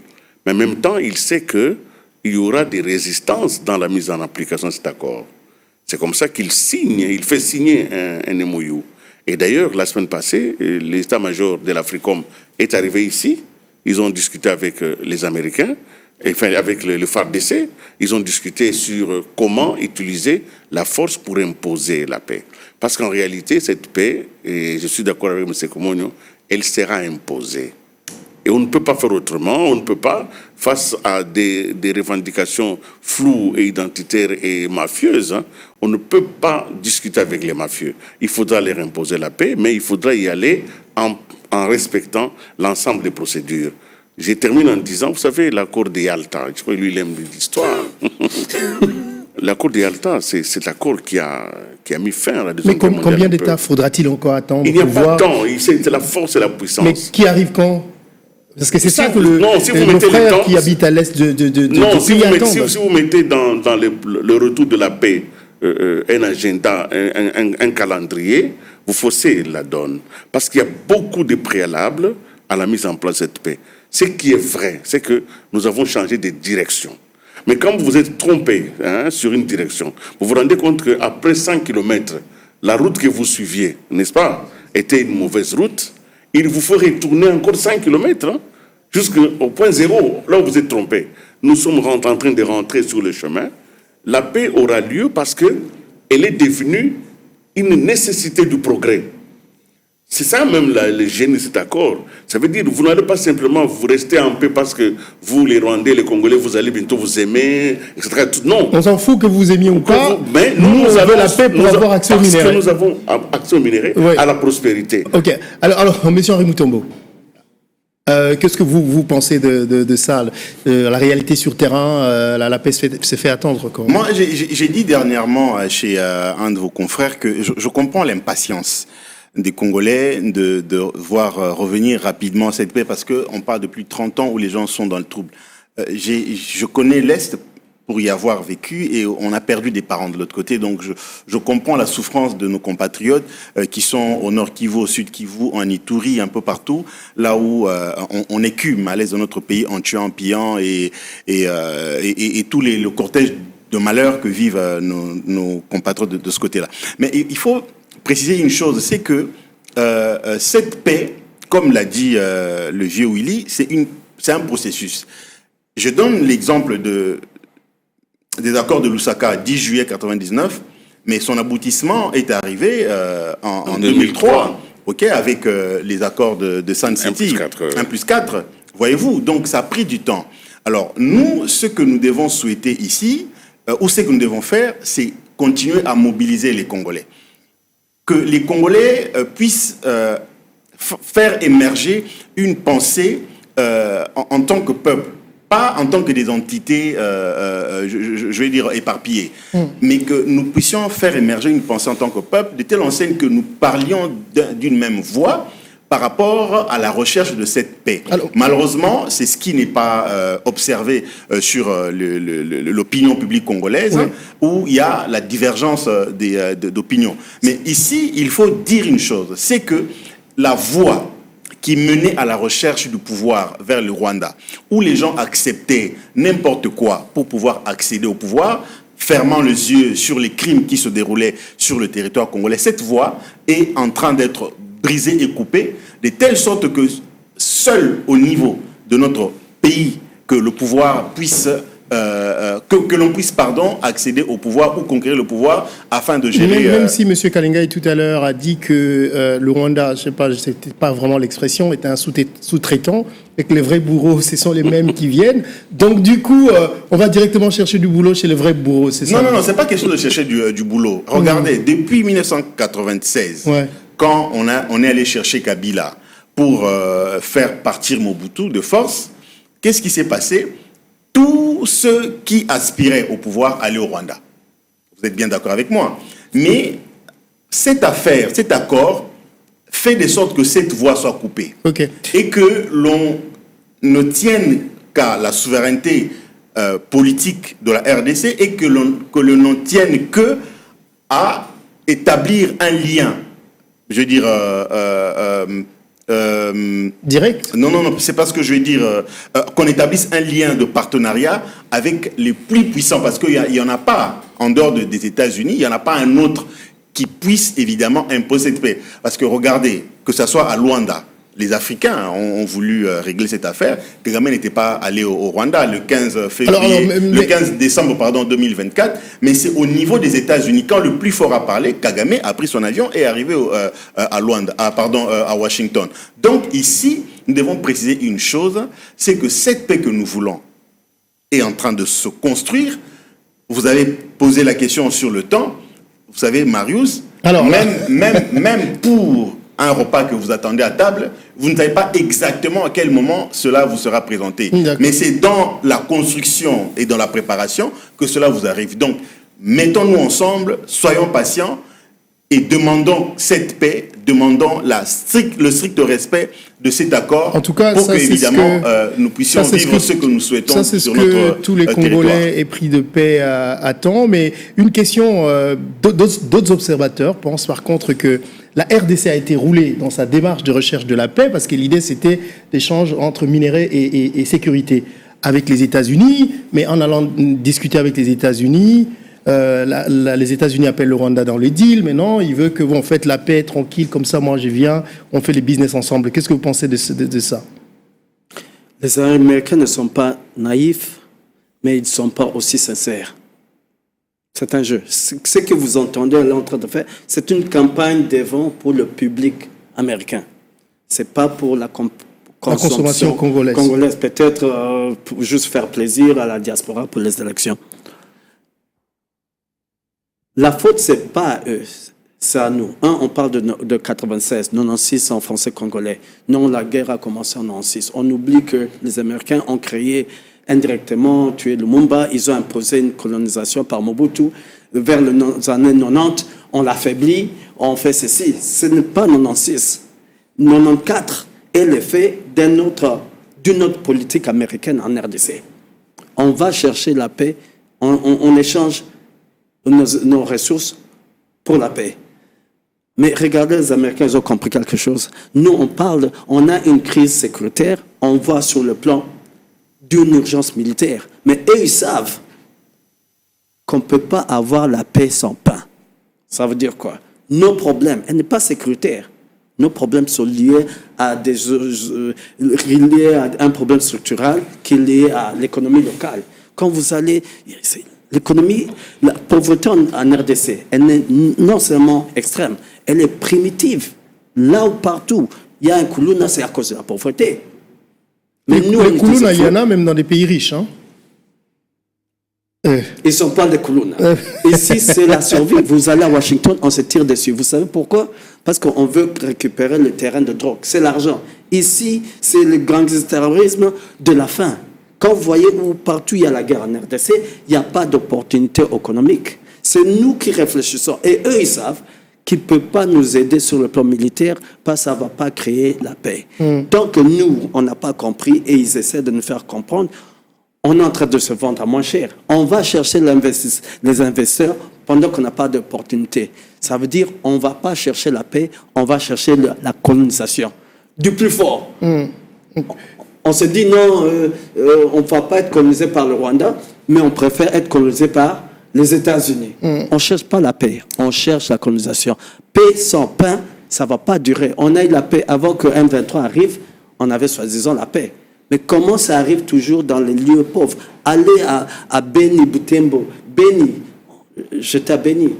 Mais en même temps, il sait qu'il y aura des résistances dans la mise en application de cet accord. C'est comme ça qu'il fait signer un MOU. Et d'ailleurs, la semaine passée, l'état-major de l'Africom est arrivé ici. ils ont discuté avec les Américains, enfin avec le FARDC, ils ont discuté sur comment utiliser la force pour imposer la paix. Parce qu'en réalité, cette paix, et je suis d'accord avec M. Komonyo, elle sera imposée. Et on ne peut pas faire autrement, on ne peut pas, face à des revendications floues et identitaires et mafieuses, on ne peut pas discuter avec les mafieux. Il faudra leur imposer la paix, mais il faudra y aller en respectant l'ensemble des procédures. Je termine en disant, vous savez, l'accord de Yalta, je crois que lui, il aime l'histoire. L'accord de Yalta, c'est l'accord qui a mis fin à la Deuxième Guerre mondiale. Mais combien d'États faudra-t-il encore attendre? Il n'y a pas de temps, c'est la force et la puissance. Mais qui arrive quand? Parce que c'est ça que nos frères qui habitent à l'est de si vous mettez dans le retour de la paix un agenda, un calendrier, vous faussez la donne. Parce qu'il y a beaucoup de préalables à la mise en place de cette paix. Ce qui est vrai, c'est que nous avons changé de direction. Mais quand vous vous êtes trompé sur une direction, vous vous rendez compte qu'après 100 km, la route que vous suiviez, n'est-ce pas, était une mauvaise route. Il vous faut retourner encore 5 km jusqu'au point zéro, là où vous êtes trompé. Nous sommes en train de rentrer sur le chemin. La paix aura lieu parce qu'elle est devenue une nécessité du progrès. C'est ça même le génie de cet accord. Ça veut dire que vous n'allez pas simplement vous rester en paix parce que vous, les Rwandais, les Congolais, vous allez bientôt vous aimer, etc. Non. On s'en fout que vous aimiez ou pas. Mais nous avons la paix pour avoir accès aux minéraux. Parce que nous avons accès aux minéraux, à la prospérité. Ok. Alors M. Henri Mutombo, qu'est-ce que vous pensez de ça, la réalité sur terrain, la paix se fait attendre quoi. Moi, j'ai dit dernièrement chez un de vos confrères que je comprends l'impatience des Congolais de voir revenir rapidement cette paix parce qu'on parle de plus de 30 ans où les gens sont dans le trouble. Je connais l'Est pour y avoir vécu et on a perdu des parents de l'autre côté, donc je comprends la souffrance de nos compatriotes qui sont au nord Kivu, au sud Kivu, en Ituri, un peu partout, là où on écume à l'est de notre pays en tuant, en pillant et tout le cortège de malheur que vivent nos compatriotes de ce côté-là. Mais il faut préciser une chose, c'est que cette paix, comme l'a dit le vieux Willy, c'est un processus. Je donne l'exemple des accords de Lusaka, 10 juillet 1999, mais son aboutissement est arrivé en 2003, avec les accords de Sun City, 1+4, voyez-vous, donc ça a pris du temps. Alors nous, ce que nous devons souhaiter ici, ou ce que nous devons faire, c'est continuer à mobiliser les Congolais. Que les Congolais puissent faire émerger une pensée en tant que peuple, pas en tant que des entités, je vais dire, éparpillées, mais que nous puissions faire émerger une pensée en tant que peuple, de telle enseigne que nous parlions d'une même voix par rapport à la recherche de cette paix. Alors, malheureusement, c'est ce qui n'est pas observé sur l'opinion publique congolaise, où il y a la divergence d'opinion. Mais ici, il faut dire une chose, c'est que la voie qui menait à la recherche du pouvoir vers le Rwanda, où les gens acceptaient n'importe quoi pour pouvoir accéder au pouvoir, fermant les yeux sur les crimes qui se déroulaient sur le territoire congolais, cette voie est en train d'être brisée et coupée, de telle sorte que seul au niveau de notre pays, que le pouvoir puisse, que l'on puisse, accéder au pouvoir ou conquérir le pouvoir afin de gérer... Même si M. Kalengai tout à l'heure a dit que le Rwanda, je sais pas, c'était pas vraiment l'expression, était un sous-traitant, et que les vrais bourreaux, ce sont les mêmes qui viennent. Donc du coup, on va directement chercher du boulot chez les vrais bourreaux, c'est ça? Non, c'est pas question de chercher du boulot. Regardez, depuis 1996, quand on est allé chercher Kabila pour faire partir Mobutu de force, qu'est-ce qui s'est passé? Tous ceux qui aspiraient au pouvoir allaient au Rwanda. Vous êtes bien d'accord avec moi. Mais cette affaire, cet accord, fait de sorte que cette voie soit coupée. Et que l'on ne tienne qu'à la souveraineté politique de la RDC et que l'on ne tienne que à établir un lien, je veux dire... direct? Non, c'est pas ce que je veux dire. Qu'on établisse un lien de partenariat avec les plus puissants, parce qu'il n'y en a pas, en dehors des États-Unis, il n'y en a pas un autre qui puisse évidemment imposer cette paix. Parce que regardez, que ce soit à Luanda, les Africains ont voulu régler cette affaire. Kagame n'était pas allé au Rwanda le 15 le 15 décembre 2024, mais c'est au niveau des États-Unis. Quand le plus fort a parlé, Kagame a pris son avion et est arrivé à Washington. Donc ici, nous devons préciser une chose, c'est que cette paix que nous voulons est en train de se construire. Vous avez posé la question sur le temps. Vous savez, Marius, même pour un repas que vous attendez à table, vous ne savez pas exactement à quel moment cela vous sera présenté. Mais c'est dans la construction et dans la préparation que cela vous arrive. Donc, mettons-nous ensemble, soyons patients et demandons cette paix, demandons le strict respect de cet accord, en tout cas, pour que, évidemment, nous puissions vivre ce que nous souhaitons ça, c'est sur ce notre que tous les Congolais aient pris de paix à temps. Mais une question, d'autres observateurs pensent par contre que la RDC a été roulée dans sa démarche de recherche de la paix parce que l'idée c'était l'échange entre minerais et sécurité avec les États-Unis, mais en allant discuter avec les États-Unis, les États-Unis appellent le Rwanda dans le deal, mais non, il veut que vous faites la paix tranquille, comme ça moi je viens, on fait les business ensemble. Qu'est-ce que vous pensez de ça? Les Américains ne sont pas naïfs, mais ils ne sont pas aussi sincères. C'est un jeu. Ce que vous entendez là en train de faire, c'est une campagne de vent pour le public américain. C'est pas pour la consommation congolaise. Peut-être pour juste faire plaisir à la diaspora pour les élections. La faute, c'est pas à eux, c'est à nous. On parle de 96, 96 en français congolais. Non, la guerre a commencé en 96. On oublie que les Américains ont créé indirectement, tué Lumumba, ils ont imposé une colonisation par Mobutu. Vers les années 90, on l'affaiblit, on fait ceci. Ce n'est pas 96. 94 est l'effet d'une autre politique américaine en RDC. On va chercher la paix, on échange nos ressources pour la paix. Mais regardez, les Américains, ils ont compris quelque chose. Nous, on a une crise sécuritaire, on voit sur le plan d'une urgence militaire. Mais eux, ils savent qu'on ne peut pas avoir la paix sans pain. Ça veut dire quoi? Nos problèmes, elle n'est pas sécuritaire. Nos problèmes sont liés à un problème structurel qui est lié à l'économie locale. Quand vous allez... L'économie, la pauvreté en RDC, elle est non seulement extrême, elle est primitive. Là où partout, il y a un Koulouna, c'est à cause de la pauvreté. Mais les Koulouna, il y en a même dans des pays riches. Hein? Ils ne sont pas des Koulouna. Ici, c'est la survie. Vous allez à Washington, on se tire dessus. Vous savez pourquoi? Parce qu'on veut récupérer le terrain de drogue. C'est l'argent. Ici, c'est le gangsterisme de la faim. Quand vous voyez où partout il y a la guerre en RDC, il n'y a pas d'opportunité économique. C'est nous qui réfléchissons. Et eux, ils savent qu'ils ne peuvent pas nous aider sur le plan militaire parce que ça ne va pas créer la paix. Tant que nous, on n'a pas compris et ils essaient de nous faire comprendre, on est en train de se vendre à moins cher. On va chercher les investisseurs pendant qu'on n'a pas d'opportunité. Ça veut dire qu'on ne va pas chercher la paix, on va chercher la colonisation du plus fort. On se dit non, on ne va pas être colonisé par le Rwanda, mais on préfère être colonisé par les États-Unis. On ne cherche pas la paix, on cherche la colonisation. Paix sans pain, ça ne va pas durer. On a eu la paix avant que M23 arrive, on avait soi-disant la paix. Mais comment ça arrive toujours dans les lieux pauvres? Allez à Beni, Butembo, Beni, j'étais à Beni,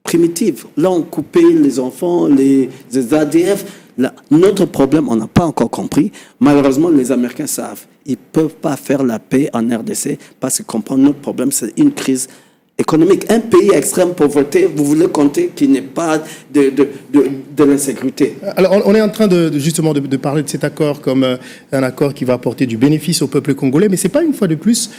primitive. Là, on coupait les enfants, les ADF. Là, notre problème, on n'a pas encore compris. Malheureusement, les Américains savent. Ils ne peuvent pas faire la paix en RDC parce qu'ils comprennent notre problème, c'est une crise économique. Un pays à extrême pauvreté, vous voulez compter qu'il n'y ait pas de l'insécurité. Alors, on est en train justement de parler de cet accord comme un accord qui va apporter du bénéfice au peuple congolais, mais ce n'est pas une fois de plus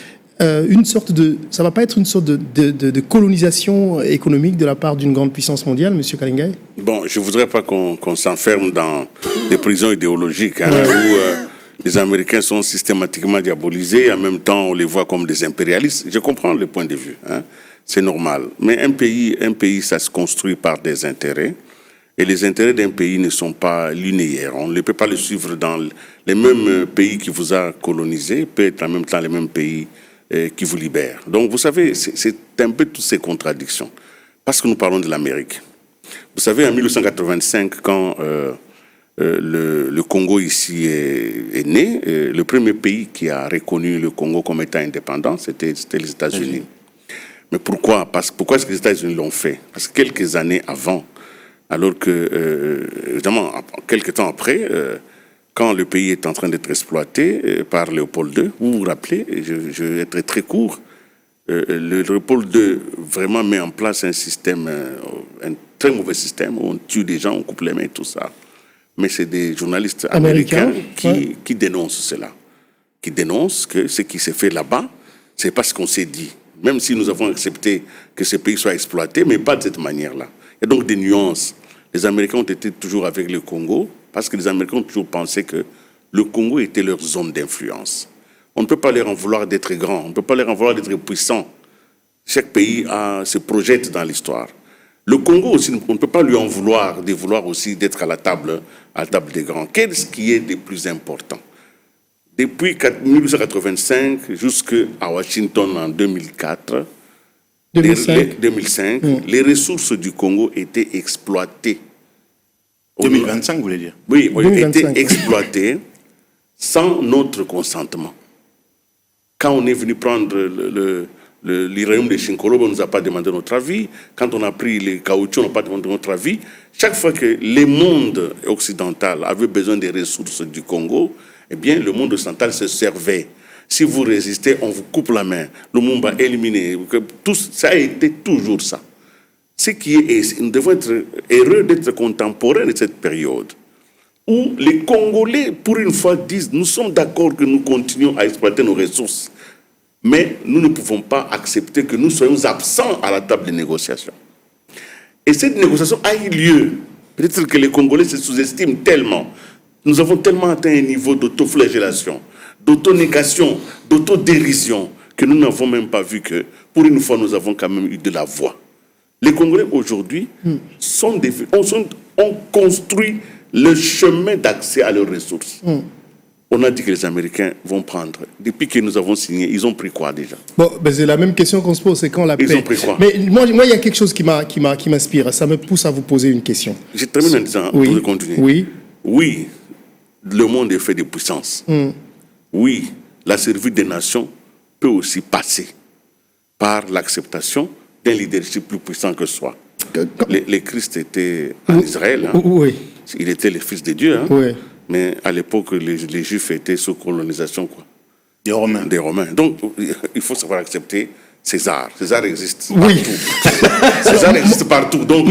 ça va pas être une sorte de colonisation économique de la part d'une grande puissance mondiale, M. Kalingai? Bon, je voudrais pas qu'on s'enferme dans des prisons idéologiques où les Américains sont systématiquement diabolisés et en même temps on les voit comme des impérialistes. Je comprends le point de vue, c'est normal. Mais un pays, ça se construit par des intérêts. Et les intérêts d'un pays ne sont pas linéaires. On ne peut pas le suivre dans les mêmes pays qui vous a colonisé, peut être en même temps les mêmes pays qui vous libère. Donc, vous savez, c'est un peu toutes ces contradictions. Parce que nous parlons de l'Amérique. Vous savez, en 1985, quand le Congo ici est né. Le premier pays qui a reconnu le Congo comme état indépendant, c'était les États-Unis. Mais pourquoi est-ce que les États-Unis l'ont fait? Parce que quelques années avant, alors que, évidemment, quelques temps après, quand le pays est en train d'être exploité par Léopold II, vous vous rappelez, je vais être très court, le Léopold II vraiment met en place un système, un très mauvais système, où on tue des gens, on coupe les mains, tout ça. Mais c'est des journalistes américains qui dénoncent cela, qui dénoncent que ce qui s'est fait là-bas, c'est pas ce qu'on s'est dit. Même si nous avons accepté que ce pays soit exploité, mais pas de cette manière-là. Il y a donc des nuances. Les Américains ont été toujours avec le Congo, parce que les Américains ont toujours pensé que le Congo était leur zone d'influence. On ne peut pas leur en vouloir d'être grand, on ne peut pas leur en vouloir d'être puissant. Chaque pays se projette dans l'histoire. Le Congo aussi, on ne peut pas lui en vouloir, de vouloir aussi d'être à la table des grands. Qu'est-ce qui est le plus important? Depuis 1885 jusqu'à Washington en 2004, 2005, les ressources du Congo étaient exploitées. 2025, vous voulez dire? Oui, étaient exploitées sans notre consentement. Quand on est venu prendre l'Iranium de Shinkolob, on ne nous a pas demandé notre avis. Quand on a pris les caoutchoucs, on n'a pas demandé notre avis. Chaque fois que le monde occidental avait besoin des ressources du Congo, eh bien, le monde occidental se servait. Si vous résistez, on vous coupe la main. Le monde va éliminer. Tout ça a été toujours ça. Ce qui est, nous devons être heureux d'être contemporains de cette période où les Congolais, pour une fois, disent « Nous sommes d'accord que nous continuons à exploiter nos ressources, mais nous ne pouvons pas accepter que nous soyons absents à la table de négociation. » Et cette négociation a eu lieu. Peut-être que les Congolais se sous-estiment tellement. Nous avons tellement atteint un niveau d'autoflagellation, d'autonégation, d'autodérision, que nous n'avons même pas vu que, pour une fois, nous avons quand même eu de la voix. Les Congolais, aujourd'hui, ont construit le chemin d'accès à leurs ressources. On a dit que les Américains vont prendre. Depuis que nous avons signé, ils ont pris quoi déjà? Bon, ben c'est la même question qu'on se pose, c'est quand la paix. Ils ont pris quoi? Mais moi, il y a quelque chose qui m'inspire. Ça me pousse à vous poser une question. Je termine en disant, pour continuer. Oui, le monde est fait de puissance. Oui, la service des nations peut aussi passer par l'acceptation d'un leadership plus puissant que soi. Le Christ était en Israël. Oui. Il était le fils de Dieu. Oui. Mais à l'époque, les Juifs étaient sous colonisation, quoi. Des Romains. Des Romains. Donc, il faut savoir accepter César. César existe oui. partout. César existe partout. Donc,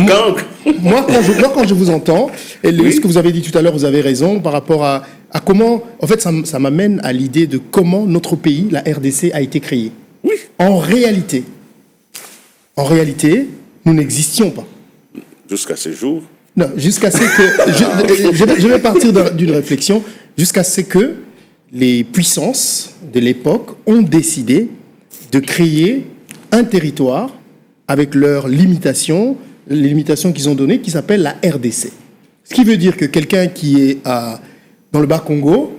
moi, quand je vous entends, et ce que vous avez dit tout à l'heure, vous avez raison, par rapport à comment... En fait, ça m'amène à l'idée de comment notre pays, la RDC, a été créé. Oui. En réalité, nous n'existions pas. Jusqu'à ce jour. Non, jusqu'à ce que... je vais partir d'une réflexion. Jusqu'à ce que les puissances de l'époque ont décidé de créer un territoire avec leurs limitations, les limitations qu'ils ont données, qui s'appelle la RDC. Ce qui veut dire que quelqu'un qui est dans le Bas-Congo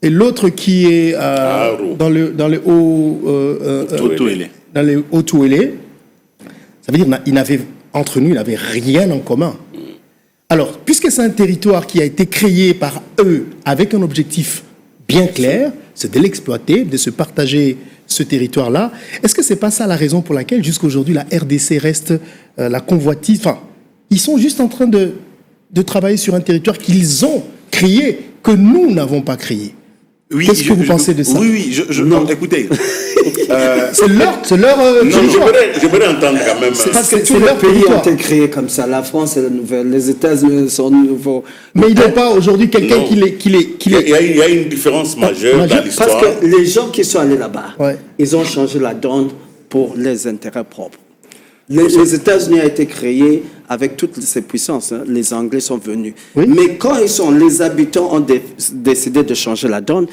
et l'autre qui est dans le Haut-Touélé, ça veut dire qu'entre nous, ils n'avaient rien en commun. Alors, puisque c'est un territoire qui a été créé par eux avec un objectif bien clair, c'est de l'exploiter, de se partager ce territoire-là, est-ce que ce n'est pas ça la raison pour laquelle jusqu'à aujourd'hui la RDC reste la convoitise? Enfin, ils sont juste en train de travailler sur un territoire qu'ils ont créé, que nous n'avons pas créé. Oui, qu'est-ce que vous pensez de ça? Oui, non, écoutez. C'est leur j'aimerais entendre quand même. Parce que tous les pays ont été créés comme ça. La France est la nouvelle, les États-Unis sont nouveaux. Mais il n'y a pas aujourd'hui quelqu'un qui les... Il y a une différence majeure dans l'histoire. Parce que les gens qui sont allés là-bas, ils ont changé la donne pour les intérêts propres. Les États-Unis ont été créés avec toutes ces puissances. Hein. Les Anglais sont venus. Oui. Mais quand les habitants ont décidé de changer la donne,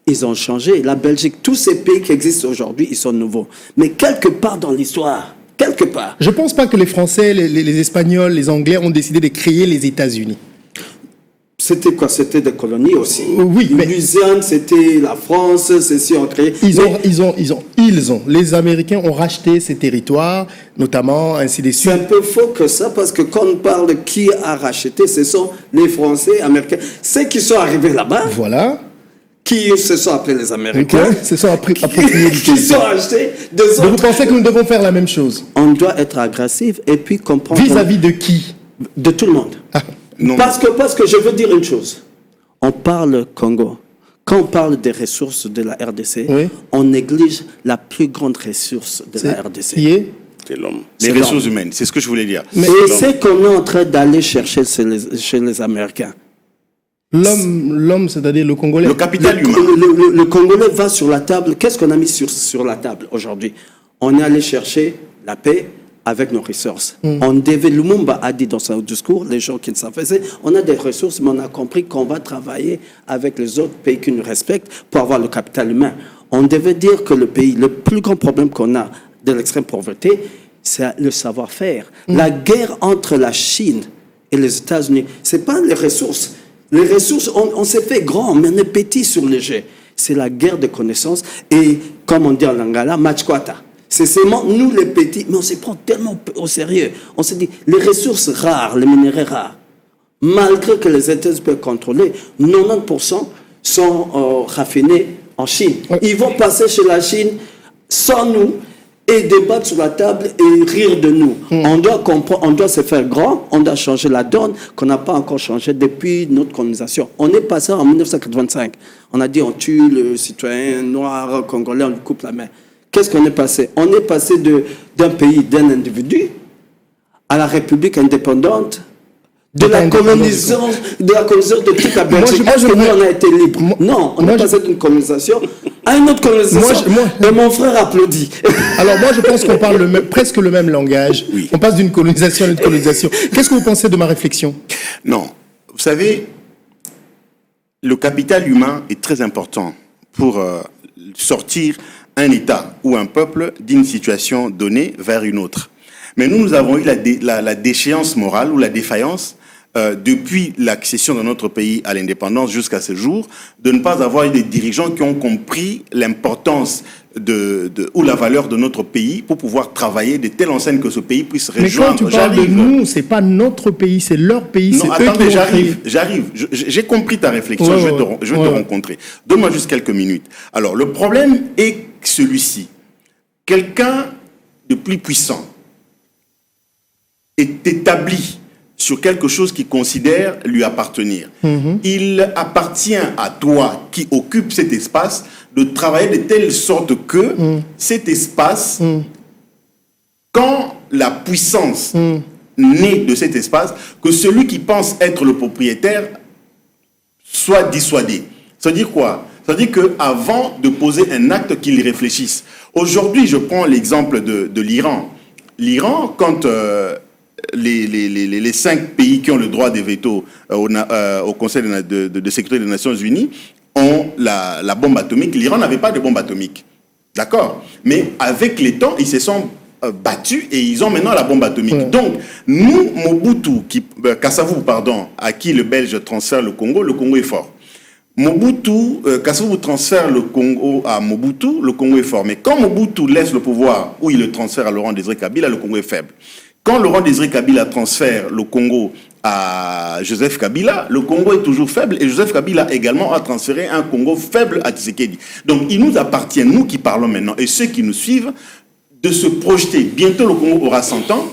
ils ont changé. La Belgique, tous ces pays qui existent aujourd'hui, ils sont nouveaux. Mais quelque part dans l'histoire, quelque part... Je ne pense pas que les Français, les Espagnols, les Anglais ont décidé de créer les États-Unis. C'était quoi? C'était des colonies aussi. Oui, mais... Louisiane, c'était la France, ceci ont créé. Les Américains ont racheté ces territoires, notamment ainsi de C'est suite. un peu faux que ça, parce que quand on parle de qui a racheté, ce sont les Français, Américains. Ceux qui sont arrivés là-bas, Voilà. qui se sont appelés les Américains, C'est ça, approprié du qui sont territoire. achetés des Donc vous autres. pensez que nous devons faire la même chose? On doit être agressif et puis comprendre Vis-à-vis de qui? de tout le monde. Non. Parce que je veux dire une chose. On parle Congo. Quand on parle des ressources de la RDC, Oui. on néglige la plus grande ressource de la Qui RDC. est? C'est l'homme. Les C'est ressources humaines, c'est ce que je voulais dire. Mais- Et c'est qu'on est en train d'aller chercher chez les Américains. L'homme, c'est-à-dire le Congolais. Le capital humain. Le Congolais va sur la table. Qu'est-ce qu'on a mis sur la table aujourd'hui? On est allé chercher la paix avec nos ressources. Lumumba a dit dans son discours, les gens qui ne savent pas, on a des ressources, mais on a compris qu'on va travailler avec les autres pays qui nous respectent pour avoir le capital humain. On devait dire que le plus grand problème qu'on a de l'extrême pauvreté, c'est le savoir-faire. La guerre entre la Chine et les États-Unis, c'est pas les ressources. Les ressources, on s'est fait grand, mais on est petit sur le jet. C'est la guerre de connaissances et, comme on dit en Lingala, matchkwata. C'est seulement nous les petits, mais on se prend tellement au sérieux. On se dit, les ressources rares, les minéraux rares, malgré que les États-Unis peuvent contrôler, 90% sont raffinés en Chine. Ils vont passer chez la Chine sans nous et débattre sur la table et rire de nous. On doit comprendre, on doit se faire grand, on doit changer la donne qu'on n'a pas encore changé depuis notre colonisation. On est passé en 1985. On a dit on tue le citoyen noir congolais, on lui coupe la main. Qu'est-ce qu'on est passé? On est passé d'un pays, d'un individu, à la République indépendante, de la colonisation de toute la Belgique. Est-ce que nous, on a été libre? Non, on est passé d'une colonisation à une autre colonisation. Et mon frère applaudit. Alors moi, je pense qu'on parle presque le même langage. Oui. On passe d'une colonisation à une autre colonisation. Qu'est-ce que vous pensez de ma réflexion? Non. Vous savez, le capital humain est très important pour sortir un État ou un peuple d'une situation donnée vers une autre. Mais nous avons eu la déchéance morale ou la défaillance depuis l'accession de notre pays à l'indépendance jusqu'à ce jour, de ne pas avoir eu des dirigeants qui ont compris l'importance ou la valeur de notre pays pour pouvoir travailler de telle enseigne que ce pays puisse Mais rejoindre. quand tu parles de nous, c'est pas notre pays, c'est leur pays. Non, c'est attendez, eux qui l'ont créé. j'arrive. J'ai compris ta réflexion, Ouais, je vais te rencontrer. Donne-moi juste quelques minutes. Alors, le problème est celui-ci. Quelqu'un de plus puissant est établi sur quelque chose qu'il considère lui appartenir. Il appartient à toi qui occupe cet espace de travailler de telle sorte que cet espace, quand la puissance naît de cet espace, que celui qui pense être le propriétaire soit dissuadé. Ça veut dire quoi? Ça veut dire qu'avant de poser un acte, qu'il réfléchisse. Aujourd'hui, je prends l'exemple de l'Iran. L'Iran, quand les 5 pays qui ont le droit de veto au Conseil de sécurité des Nations Unies ont la bombe atomique, l'Iran n'avait pas de bombe atomique. D'accord? Mais avec les temps, ils se sont battus et ils ont maintenant la bombe atomique. Donc, nous, Mobutu, Kassavou, pardon, à qui le Belge transfère le Congo est fort. Kassavou transfère le Congo à Mobutu, le Congo est fort. Mais quand Mobutu laisse le pouvoir ou il le transfère à Laurent Désiré Kabila, le Congo est faible. Quand Laurent Désiré Kabila transfère le Congo à Joseph Kabila, le Congo est toujours faible et Joseph Kabila également a transféré un Congo faible à Tshisekedi. Donc il nous appartient, nous qui parlons maintenant et ceux qui nous suivent, de se projeter. Bientôt le Congo aura 100 ans.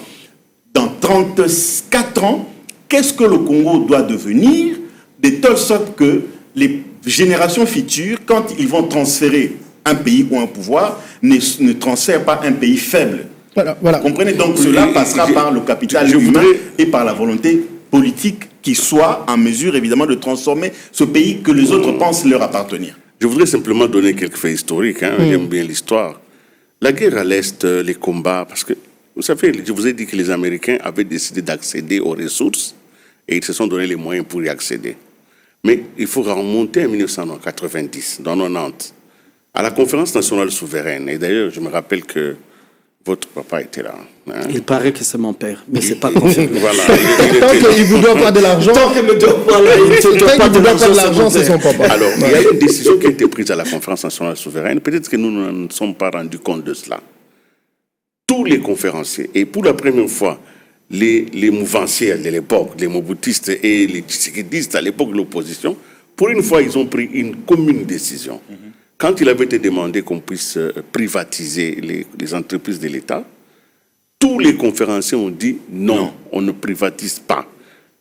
Dans 34 ans, qu'est-ce que le Congo doit devenir de telle sorte que les générations futures, quand ils vont transférer un pays ou un pouvoir, ne transfèrent pas un pays faible. Voilà. Vous comprenez? Donc cela passera par le capital humain et par la volonté politique qui soit en mesure évidemment de transformer ce pays que les autres pensent leur appartenir. Je voudrais simplement donner quelques faits historiques. J'aime bien l'histoire. La guerre à l'Est, les combats, parce que, vous savez, je vous ai dit que les Américains avaient décidé d'accéder aux ressources et ils se sont donné les moyens pour y accéder. Mais il faut remonter en 1990, dans 90, à la conférence nationale souveraine. Et d'ailleurs, je me rappelle que votre papa était là. Hein. Il paraît que c'est mon père, mais c'est pas confirmé. Voilà. Tant qu'il ne vous doit pas de l'argent, Tant qu'il me doit pas, il ne doit pas de l'argent, c'est son papa. Alors, il y a une décision qui a été prise à la conférence nationale souveraine. Peut-être que nous ne nous sommes pas rendus compte de cela. Tous les conférenciers, et pour la première fois, les mouvanciers de l'époque, les mobutistes et les tshisekidistes à l'époque de l'opposition, pour une fois, ils ont pris une commune décision. Quand il avait été demandé qu'on puisse privatiser les entreprises de l'État, tous les conférenciers ont dit non, on ne privatise pas.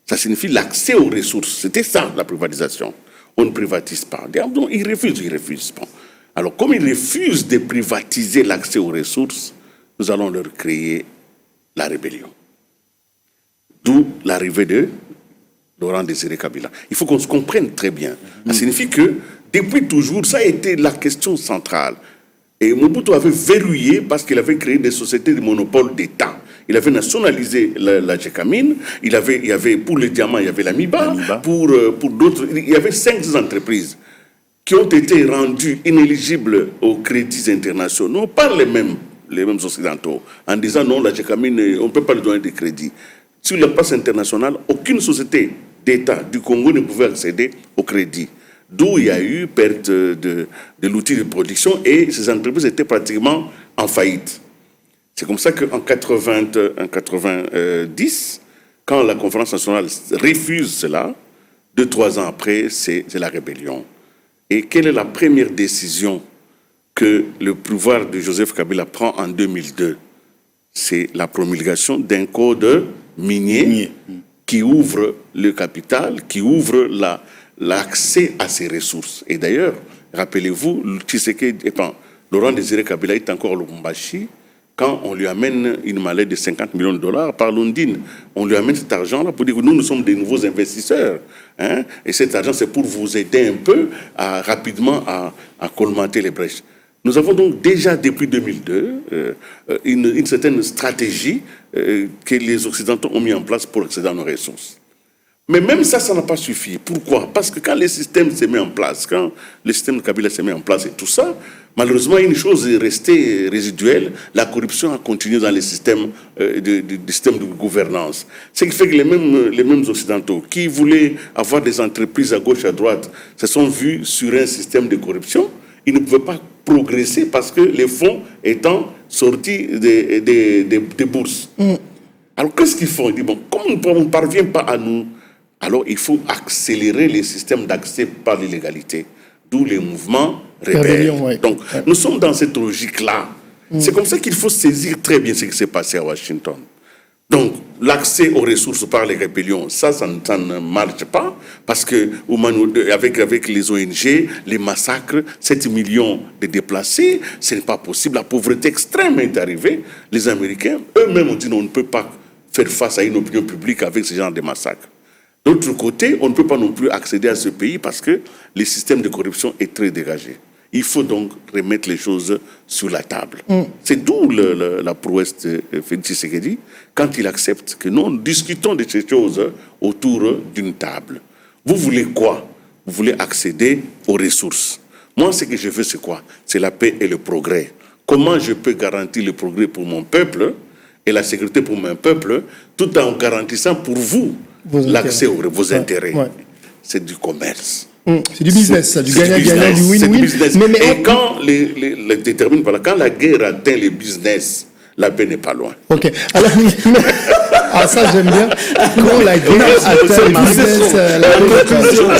Ça signifie l'accès aux ressources. C'était ça, la privatisation. On ne privatise pas. Donc, ils refusent. Bon. Alors, comme ils refusent de privatiser l'accès aux ressources, nous allons leur créer la rébellion. D'où l'arrivée de Laurent Désiré Kabila. Il faut qu'on se comprenne très bien. Ça signifie que, depuis toujours, ça a été la question centrale. Et Mobutu avait verrouillé parce qu'il avait créé des sociétés de monopole d'État. Il avait nationalisé la Gécamine, il y avait pour les diamants, il y avait la MIBA, pour d'autres, il y avait 5 entreprises qui ont été rendues inéligibles aux crédits internationaux par les mêmes occidentaux, en disant non, la Gécamine, on ne peut pas lui donner des crédits. Sur la place internationale, aucune société d'État du Congo ne pouvait accéder au crédit. D'où il y a eu perte de l'outil de production et ces entreprises étaient pratiquement en faillite. C'est comme ça qu'en 90, quand la conférence nationale refuse cela, 2-3 ans après, c'est la rébellion. Et quelle est la première décision que le pouvoir de Joseph Kabila prend en 2002? C'est la promulgation d'un code minier qui ouvre le capital, qui ouvre l'accès à ces ressources. Et d'ailleurs, rappelez-vous, Laurent Désiré Kabila est encore au Lubumbashi quand on lui amène une mallette de 50 millions de dollars par Londine. On lui amène cet argent-là pour dire que nous sommes des nouveaux investisseurs. Hein, et cet argent, c'est pour vous aider un peu rapidement à colmater les brèches. Nous avons donc déjà, depuis 2002, une certaine stratégie que les Occidentaux ont mis en place pour accéder à nos ressources. Mais même ça n'a pas suffi. Pourquoi? Parce que quand le système s'est mis en place, quand le système de Kabila s'est mis en place et tout ça, malheureusement, une chose est restée résiduelle. La corruption a continué dans les systèmes de gouvernance. Ce qui fait que les mêmes Occidentaux qui voulaient avoir des entreprises à gauche, à droite, se sont vus sur un système de corruption. Ils ne pouvaient pas progresser parce que les fonds étant sortis des bourses. Alors, qu'est-ce qu'ils font? Ils disent, bon, comme on ne parvient pas à nous, alors il faut accélérer les systèmes d'accès par l'illégalité. D'où les mouvements rebelles. Donc, nous sommes dans cette logique-là. C'est comme ça qu'il faut saisir très bien ce qui s'est passé à Washington. Donc, l'accès aux ressources par les rébellions, ça ne marche pas, parce que avec les ONG, les massacres, 7 millions de déplacés, ce n'est pas possible. La pauvreté extrême est arrivée. Les Américains, eux-mêmes, ont dit non, on ne peut pas faire face à une opinion publique avec ce genre de massacres. D'autre côté, on ne peut pas non plus accéder à ce pays parce que le système de corruption est très dégagé. Il faut donc remettre les choses sur la table. C'est d'où la prouesse de Félix Tshisekedi quand il accepte que nous discutons de ces choses autour d'une table. Vous voulez quoi? Vous voulez accéder aux ressources. Moi, ce que je veux, c'est quoi? C'est la paix et le progrès. Comment je peux garantir le progrès pour mon peuple et la sécurité pour mon peuple tout en garantissant pour vous l'accès aux vos intérêts? C'est du commerce. C'est du business, du gagnant-gagnant, du win-win. Et quand quand la guerre atteint le business, la paix n'est pas loin. Ok. Alors, ça j'aime bien. Quand la guerre atteint le business,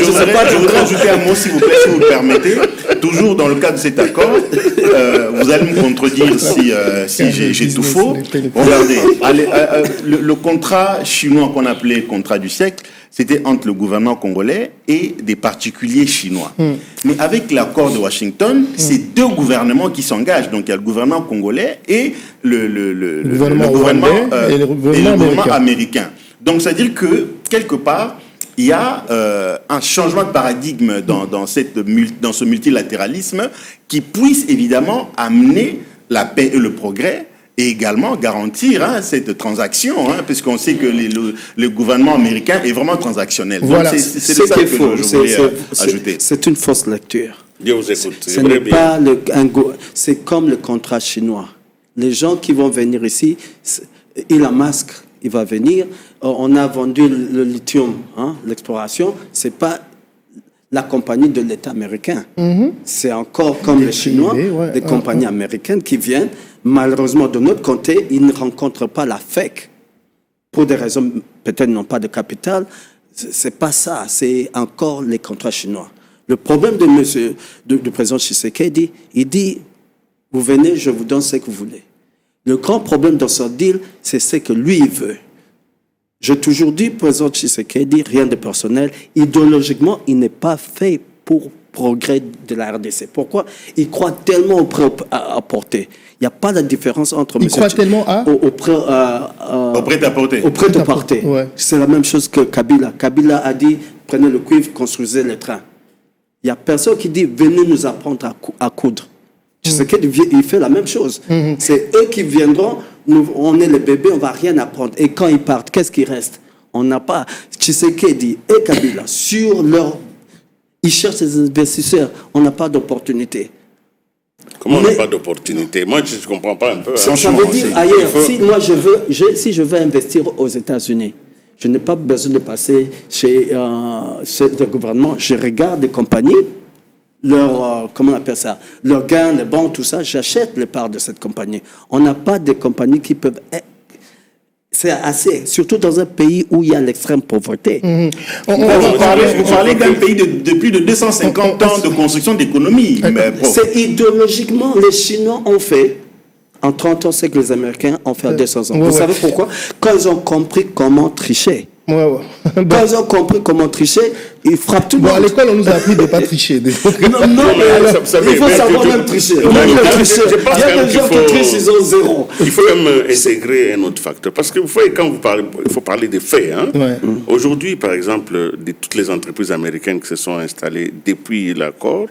je voudrais ajouter un mot, s'il vous plaît, si vous le permettez. Toujours dans le cadre de cet accord, vous allez me contredire si j'ai tout faux. Regardez, le contrat chinois qu'on appelait contrat du siècle, c'était entre le gouvernement congolais et des particuliers chinois. Mais avec l'accord de Washington, c'est 2 gouvernements qui s'engagent. Donc il y a le gouvernement congolais et le gouvernement américain. Donc c'est-à-dire que, quelque part, il y a un changement de paradigme dans ce multilatéralisme qui puisse évidemment amener la paix et le progrès et également garantir cette transaction, puisqu'on sait que le gouvernement américain est vraiment transactionnel. Voilà. Donc c'est ça que je voulais ajouter. C'est une fausse lecture. Dieu vous écoute. C'est comme le contrat chinois. Les gens qui vont venir ici, Elon Musk, il va venir. On a vendu le lithium, l'exploration. C'est pas la compagnie de l'État américain. C'est encore comme les Chinois, des compagnies américaines qui viennent. Malheureusement, de notre côté, ils ne rencontrent pas la FEC. Pour des raisons, peut-être non pas de capital. C'est pas ça. C'est encore les contrats chinois. Le problème du président Tshisekedi, il dit, vous venez, je vous donne ce que vous voulez. Le grand problème dans ce deal, c'est ce que lui, il veut. J'ai toujours dit, président Tshisekedi, rien de personnel. Idéologiquement, il n'est pas fait pour progrès de la RDC. Pourquoi? Il croit tellement au prêt à porter. Il n'y a pas de différence entre... Il croit tellement au prêt à porter. Au prêt à porter. Ouais. C'est la même chose que Kabila. Kabila a dit, prenez le cuivre, construisez les trains. Il n'y a personne qui dit, venez nous apprendre à coudre. Tshisekedi, il fait la même chose. C'est eux qui viendront, on est les bébés, on ne va rien apprendre. Et quand ils partent, qu'est-ce qui reste? On n'a pas... Tshisekedi et Kabila, ils cherchent des investisseurs, on n'a pas d'opportunité. Comment on n'a pas d'opportunité? Moi, je ne comprends pas un peu. Ça veut dire ailleurs, si je veux investir aux États-Unis, je n'ai pas besoin de passer chez le gouvernement. Je regarde des compagnies, comment on appelle ça, leurs gains, les banques, tout ça, j'achète les parts de cette compagnie. On n'a pas de compagnies qui peuvent... C'est assez, surtout dans un pays où il y a l'extrême pauvreté. Vous parlez d'un pays de plus de 250 ans de construction d'économie. C'est idéologiquement, les Chinois ont fait, en 30 ans, ce que les Américains ont fait en 200 ans. Vous savez pourquoi? Quand ils ont compris comment tricher. Quand ils ont compris comment tricher, ils frappent tout le monde. À l'école, on nous a appris de ne pas tricher. Non, mais il faut savoir même tricher. Il y a des gens qui trichent, ils ont zéro. Il faut même intégrer un autre facteur. Parce que vous voyez, quand vous parlez, il faut parler des faits. Aujourd'hui, par exemple, de toutes les entreprises américaines qui se sont installées depuis l'accord,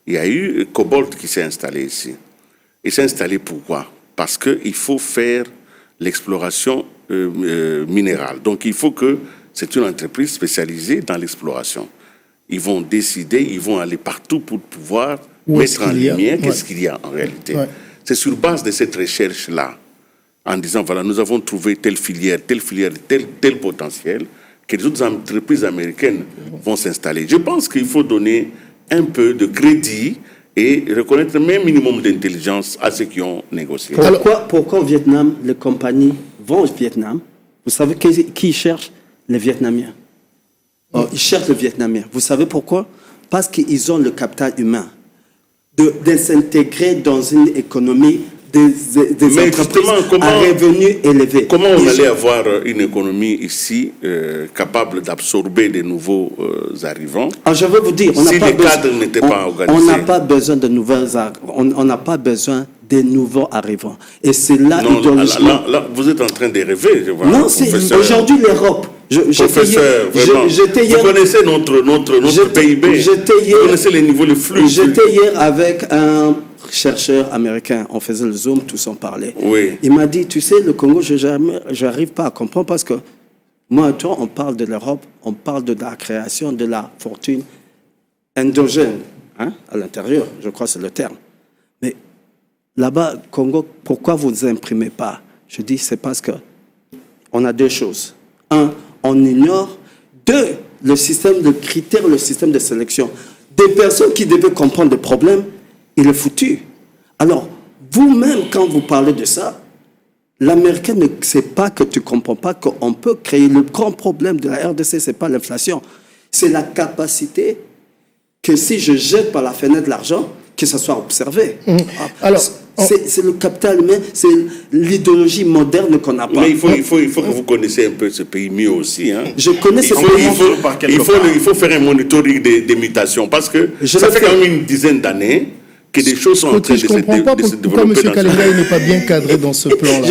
il y a eu Cobalt qui s'est installé ici. Il s'est installé pourquoi? Parce qu'il faut faire l'exploration minérale. Donc, il faut que c'est une entreprise spécialisée dans l'exploration. Ils vont décider, ils vont aller partout pour pouvoir mettre en lumière qu'est-ce qu'il y a en réalité. C'est sur base de cette recherche-là, en disant, voilà, nous avons trouvé telle filière, tel potentiel, que les autres entreprises américaines vont s'installer. Je pense qu'il faut donner un peu de crédit et reconnaître même un minimum d'intelligence à ceux qui ont négocié. Pourquoi au Vietnam, les compagnies vont au Vietnam? Vous savez qui cherche? Les Vietnamiens. Ils cherchent les Vietnamiens. Vous savez pourquoi? Parce qu'ils ont le capital humain de s'intégrer dans une économie des entreprises à revenus élevés. Comment on allait avoir une économie ici capable d'absorber des nouveaux arrivants? Je veux vous dire, si les cadres n'étaient pas organisés. On n'a pas besoin de on n'a pas besoin des nouveaux arrivants. Et c'est là, là, vous êtes en train de rêver. Je vois, non, c'est aujourd'hui l'Europe. Professeur, vous connaissez notre PIB. Vous connaissez les niveaux, les flux. J'étais hier avec un chercheur américain. On faisait le Zoom, tous en parlaient. Oui. Il m'a dit, tu sais, le Congo, je n'arrive pas à comprendre parce que moi et toi, on parle de l'Europe, on parle de la création de la fortune endogène, à l'intérieur, je crois que c'est le terme. Mais là-bas, Congo, pourquoi vous ne imprimez pas? Je dis, c'est parce que on a deux choses. Un, on ignore. Deux, le système de critères, le système de sélection. Des personnes qui devaient comprendre le problème, il est foutu. Alors, vous-même, quand vous parlez de ça, l'Américain ne sait pas que tu ne comprends pas qu'on peut créer le grand problème de la RDC, ce n'est pas l'inflation. C'est la capacité que si je jette par la fenêtre l'argent, que ça soit observé. Alors, c'est le capital humain, c'est l'idéologie moderne qu'on n'a pas. Mais il faut que vous connaissiez un peu ce pays mieux aussi. Je connais ce pays. Il faut faire un monitoring des mutations parce que ça fait quand même une dizaine d'années que des choses sont en train de se développer. Pourquoi M. Kalenga n'est pas bien cadré dans ce plan-là?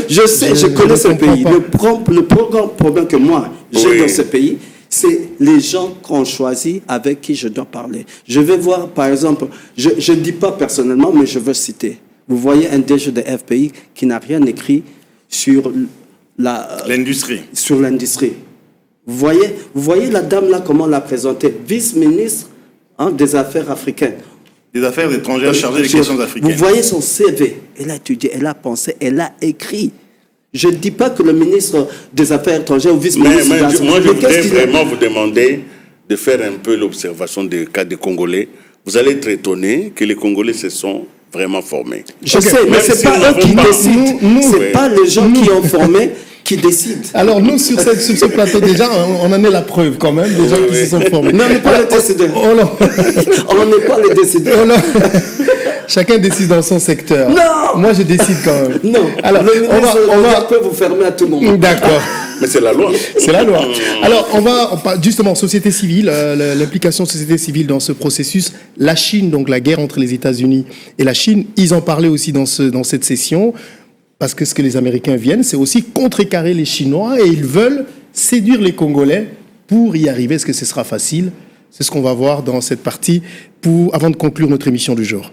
Je sais, je connais ce pays. Le problème que moi, j'ai dans ce pays, c'est les gens qu'on choisit avec qui je dois parler. Je vais voir, par exemple, je ne dis pas personnellement, mais je veux citer. Vous voyez un DG de FPI qui n'a rien écrit sur l'industrie. Sur l'industrie. Vous voyez la dame là, comment on l'a présentée? Vice-ministre des Affaires africaines. des Affaires étrangères chargée des questions africaines. Vous voyez son CV. Elle a étudié, elle a pensé, elle a écrit. Je ne dis pas que le ministre des Affaires étrangères ou vice-ministre... Mais moi, je voudrais vraiment vous demander de faire un peu l'observation des cas des Congolais. Vous allez être étonné que les Congolais se sont vraiment formés. Je sais, mais ce n'est pas eux qui décident. Ce n'est pas les gens qui ont formé qui décident. Alors nous, sur ce plateau, déjà, on en est la preuve quand même, des gens qui se sont formés. Non, on n'est pas les décideurs. On n'est pas les décideurs. Chacun décide dans son secteur. Non. Moi, je décide quand même. Non. Alors, on va peut vous fermer à tout moment. D'accord. Mais c'est la loi. C'est la loi. Alors, on parle justement société civile, l'implication de société civile dans ce processus. La Chine, donc la guerre entre les États-Unis et la Chine, ils en parlaient aussi dans cette session, parce que ce que les Américains viennent, c'est aussi contrecarrer les Chinois et ils veulent séduire les Congolais pour y arriver. Est-ce que ce sera facile? C'est ce qu'on va voir dans cette partie avant de conclure notre émission du jour.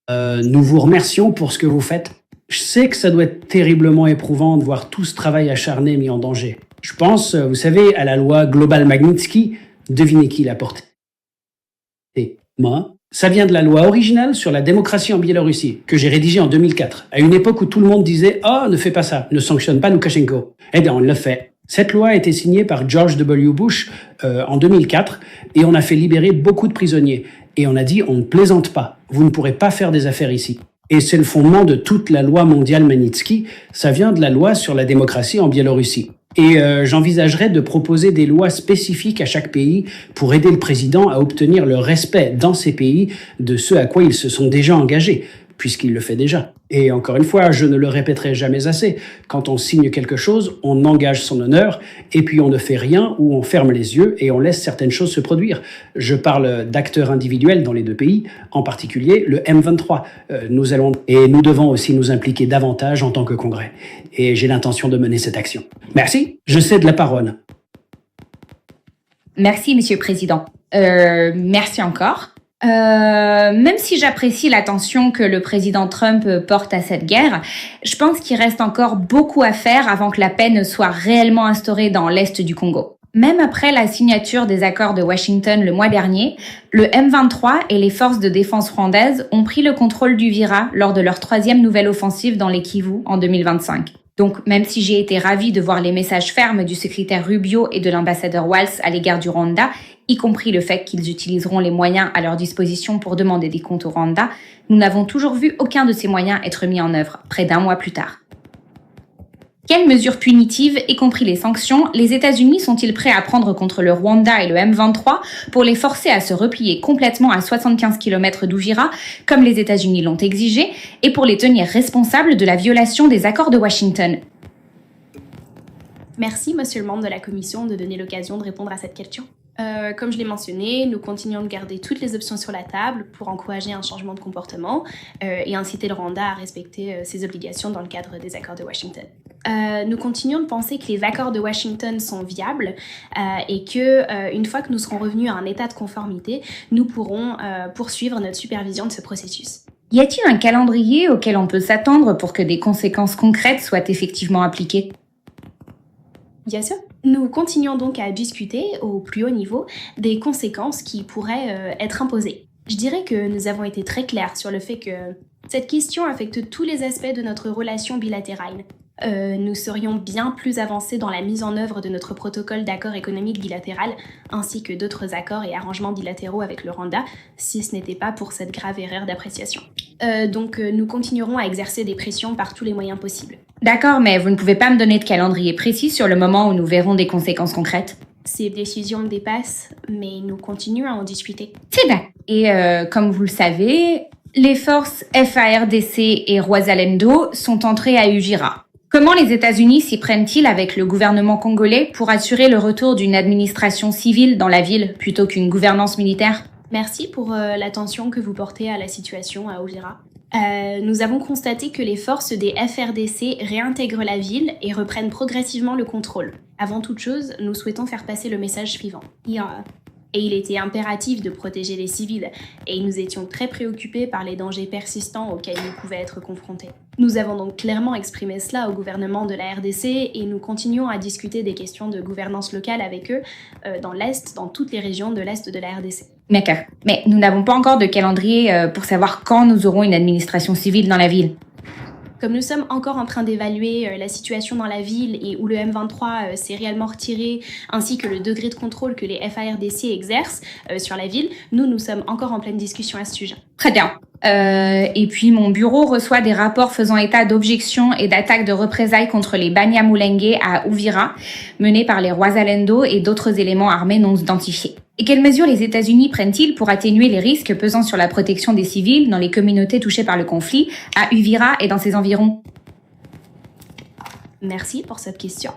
Nous vous remercions pour ce que vous faites. Je sais que ça doit être terriblement éprouvant de voir tout ce travail acharné mis en danger. Je pense, vous savez, à la loi Global Magnitsky. Devinez qui l'a portée? Moi. Ça vient de la loi originale sur la démocratie en Biélorussie, que j'ai rédigée en 2004, à une époque où tout le monde disait « Oh, ne fais pas ça, ne sanctionne pas Loukachenko ». Eh bien, on l'a fait. Cette loi a été signée par George W. Bush en 2004, et on a fait libérer beaucoup de prisonniers. Et on a dit « On ne plaisante pas, vous ne pourrez pas faire des affaires ici ». Et c'est le fondement de toute la loi mondiale Magnitsky, ça vient de la loi sur la démocratie en Biélorussie. Et j'envisagerais de proposer des lois spécifiques à chaque pays pour aider le président à obtenir le respect dans ces pays de ce à quoi ils se sont déjà engagés, puisqu'il le fait déjà. Et encore une fois, je ne le répéterai jamais assez, quand on signe quelque chose, on engage son honneur, et puis on ne fait rien ou on ferme les yeux et on laisse certaines choses se produire. Je parle d'acteurs individuels dans les deux pays, en particulier le M23. Nous devons aussi nous impliquer davantage en tant que Congrès. Et j'ai l'intention de mener cette action. Merci, je cède la parole. Merci, Monsieur le Président. Merci encore. Même si j'apprécie l'attention que le président Trump porte à cette guerre, je pense qu'il reste encore beaucoup à faire avant que la paix ne soit réellement instaurée dans l'est du Congo. Même après la signature des accords de Washington le mois dernier, le M23 et les forces de défense rwandaises ont pris le contrôle du Vira lors de leur 3e nouvelle offensive dans les Kivu en 2025. Donc, même si j'ai été ravie de voir les messages fermes du secrétaire Rubio et de l'ambassadeur Walz à l'égard du Rwanda, y compris le fait qu'ils utiliseront les moyens à leur disposition pour demander des comptes au Rwanda, nous n'avons toujours vu aucun de ces moyens être mis en œuvre, près d'1 mois plus tard. Quelles mesures punitives, y compris les sanctions, les États-Unis sont-ils prêts à prendre contre le Rwanda et le M23 pour les forcer à se replier complètement à 75 km d'Uvira, comme les États-Unis l'ont exigé, et pour les tenir responsables de la violation des accords de Washington? Merci, monsieur le membre de la Commission, de donner l'occasion de répondre à cette question. Comme je l'ai mentionné, nous continuons de garder toutes les options sur la table pour encourager un changement de comportement et inciter le Rwanda à respecter ses obligations dans le cadre des accords de Washington. Nous continuons de penser que les accords de Washington sont viables et que une fois que nous serons revenus à un état de conformité, nous pourrons poursuivre notre supervision de ce processus. Y a-t-il un calendrier auquel on peut s'attendre pour que des conséquences concrètes soient effectivement appliquées? Bien sûr. Nous continuons donc à discuter au plus haut niveau des conséquences qui pourraient être imposées. Je dirais que nous avons été très clairs sur le fait que cette question affecte tous les aspects de notre relation bilatérale. Nous serions bien plus avancés dans la mise en œuvre de notre protocole d'accord économique bilatéral ainsi que d'autres accords et arrangements bilatéraux avec le Rwanda si ce n'était pas pour cette grave erreur d'appréciation. Donc nous continuerons à exercer des pressions par tous les moyens possibles. D'accord, mais vous ne pouvez pas me donner de calendrier précis sur le moment où nous verrons des conséquences concrètes? Ces décisions me dépassent, mais nous continuons à en discuter. C'est d'accord. Et comme vous le savez, les forces FARDC et Rwazalendo sont entrées à Uvira. Comment les États-Unis s'y prennent-ils avec le gouvernement congolais pour assurer le retour d'une administration civile dans la ville plutôt qu'une gouvernance militaire? Merci pour l'attention que vous portez à la situation à Uvira. Nous avons constaté que les forces des FRDC réintègrent la ville et reprennent progressivement le contrôle. Avant toute chose, nous souhaitons faire passer le message suivant. Et il était impératif de protéger les civils, et nous étions très préoccupés par les dangers persistants auxquels ils pouvaient être confrontés. Nous avons donc clairement exprimé cela au gouvernement de la RDC et nous continuons à discuter des questions de gouvernance locale avec eux dans l'Est, dans toutes les régions de l'Est de la RDC. D'accord. Mais nous n'avons pas encore de calendrier pour savoir quand nous aurons une administration civile dans la ville. Comme nous sommes encore en train d'évaluer la situation dans la ville et où le M23 s'est réellement retiré, ainsi que le degré de contrôle que les FARDC exercent sur la ville, nous sommes encore en pleine discussion à ce sujet. Très bien. Et puis mon bureau reçoit des rapports faisant état d'objections et d'attaques de représailles contre les Banyamulenge à Uvira, menés par les Rwazalendo et d'autres éléments armés non identifiés. Et quelles mesures les États-Unis prennent-ils pour atténuer les risques pesant sur la protection des civils dans les communautés touchées par le conflit, à Uvira et dans ses environs ? Merci pour cette question.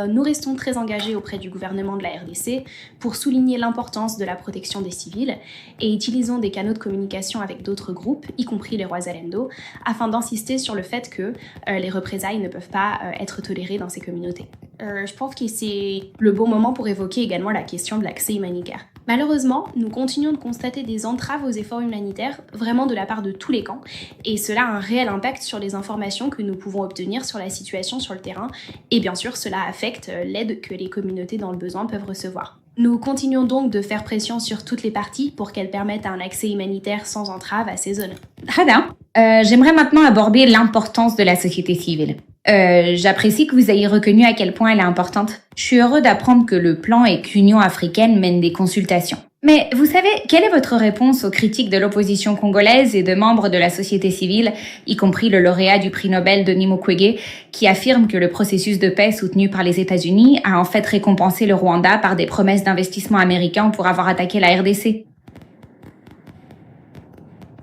Nous restons très engagés auprès du gouvernement de la RDC pour souligner l'importance de la protection des civils et utilisons des canaux de communication avec d'autres groupes, y compris les Rwazalendo, afin d'insister sur le fait que les représailles ne peuvent pas être tolérées dans ces communautés. Je pense que c'est le bon moment pour évoquer également la question de l'accès humanitaire. Malheureusement, nous continuons de constater des entraves aux efforts humanitaires, vraiment de la part de tous les camps, et cela a un réel impact sur les informations que nous pouvons obtenir sur la situation sur le terrain, et bien sûr, cela affecte l'aide que les communautés dans le besoin peuvent recevoir. Nous continuons donc de faire pression sur toutes les parties pour qu'elles permettent un accès humanitaire sans entrave à ces zones. Très bien. J'aimerais maintenant aborder l'importance de la société civile. J'apprécie que vous ayez reconnu à quel point elle est importante. Je suis heureux d'apprendre que le plan et qu'Union africaine mènent des consultations. Mais vous savez, quelle est votre réponse aux critiques de l'opposition congolaise et de membres de la société civile, y compris le lauréat du prix Nobel Denis Mukwege, qui affirme que le processus de paix soutenu par les États-Unis a en fait récompensé le Rwanda par des promesses d'investissement américains pour avoir attaqué la RDC ?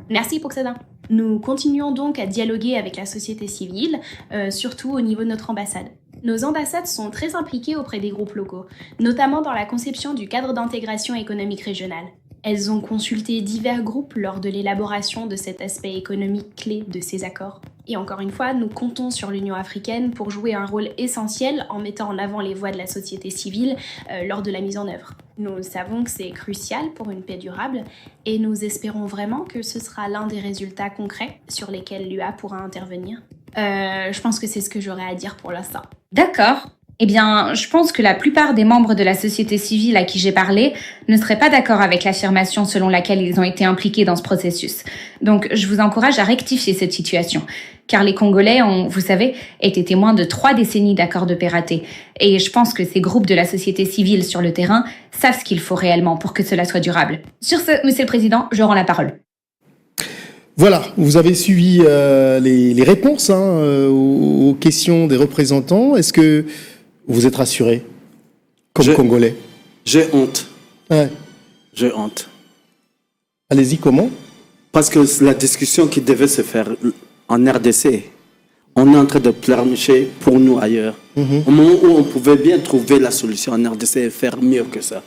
Merci pour ça. Nous continuons donc à dialoguer avec la société civile, surtout au niveau de notre ambassade. Nos ambassades sont très impliquées auprès des groupes locaux, notamment dans la conception du cadre d'intégration économique régionale. Elles ont consulté divers groupes lors de l'élaboration de cet aspect économique clé de ces accords. Et encore une fois, nous comptons sur l'Union africaine pour jouer un rôle essentiel en mettant en avant les voix de la société civile lors de la mise en œuvre. Nous savons que c'est crucial pour une paix durable et nous espérons vraiment que ce sera l'un des résultats concrets sur lesquels l'UA pourra intervenir. Je pense que c'est ce que j'aurais à dire pour l'instant. D'accord. Eh bien, je pense que la plupart des membres de la société civile à qui j'ai parlé ne seraient pas d'accord avec l'affirmation selon laquelle ils ont été impliqués dans ce processus. Donc, je vous encourage à rectifier cette situation. Car les Congolais ont, vous savez, été témoins de 3 décennies d'accords de paix ratés. Et je pense que ces groupes de la société civile sur le terrain savent ce qu'il faut réellement pour que cela soit durable. Sur ce, Monsieur le Président, je rends la parole. Voilà, vous avez suivi les réponses aux questions des représentants. Est-ce que vous êtes rassuré comme Congolais? J'ai honte. Ouais. J'ai honte. Allez-y, comment? Parce que la discussion qui devait se faire en RDC, on est en train de pleurnicher pour nous ailleurs. Au moment où on pouvait bien trouver la solution en RDC et faire mieux que ça.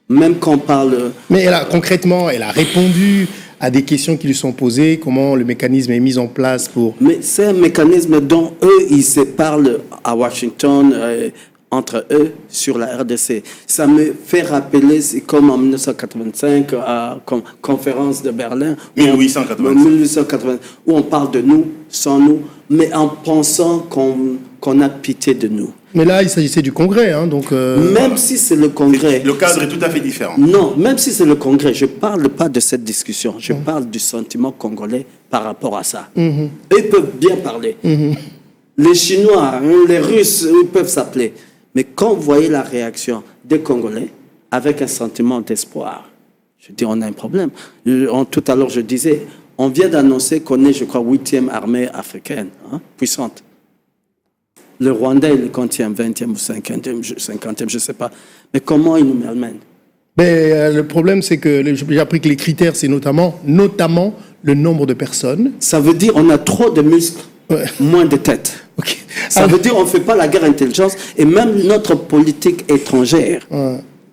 Même quand on parle... Mais concrètement, elle a répondu à des questions qui lui sont posées, comment le mécanisme est mis en place pour... Mais c'est un mécanisme dont eux, ils se parlent à Washington, entre eux, sur la RDC. Ça me fait rappeler, c'est comme en 1985, à la conférence de Berlin. 1880. Où on parle de nous, sans nous, mais en pensant qu'on a pitié de nous. Mais là, il s'agissait du Congrès, donc... Même si c'est le Congrès... Le cadre est tout à fait différent. Non, même si c'est le Congrès, je ne parle pas de cette discussion. Je parle du sentiment congolais par rapport à ça. Eux peuvent bien parler. Les Chinois, les Russes, ils peuvent s'appeler. Mais quand vous voyez la réaction des Congolais, avec un sentiment d'espoir, je dis, on a un problème. Tout à l'heure, je disais, on vient d'annoncer qu'on est, je crois, 8e armée africaine, puissante. Le Rwanda, il est contient 20e ou 50e, je ne sais pas. Mais comment il nous malmène? Mais le problème, c'est que j'ai appris que les critères, c'est notamment le nombre de personnes. Ça veut dire qu'on a trop de muscles, moins de têtes. Okay. Ça veut dire qu'on ne fait pas la guerre intelligence et même notre politique étrangère.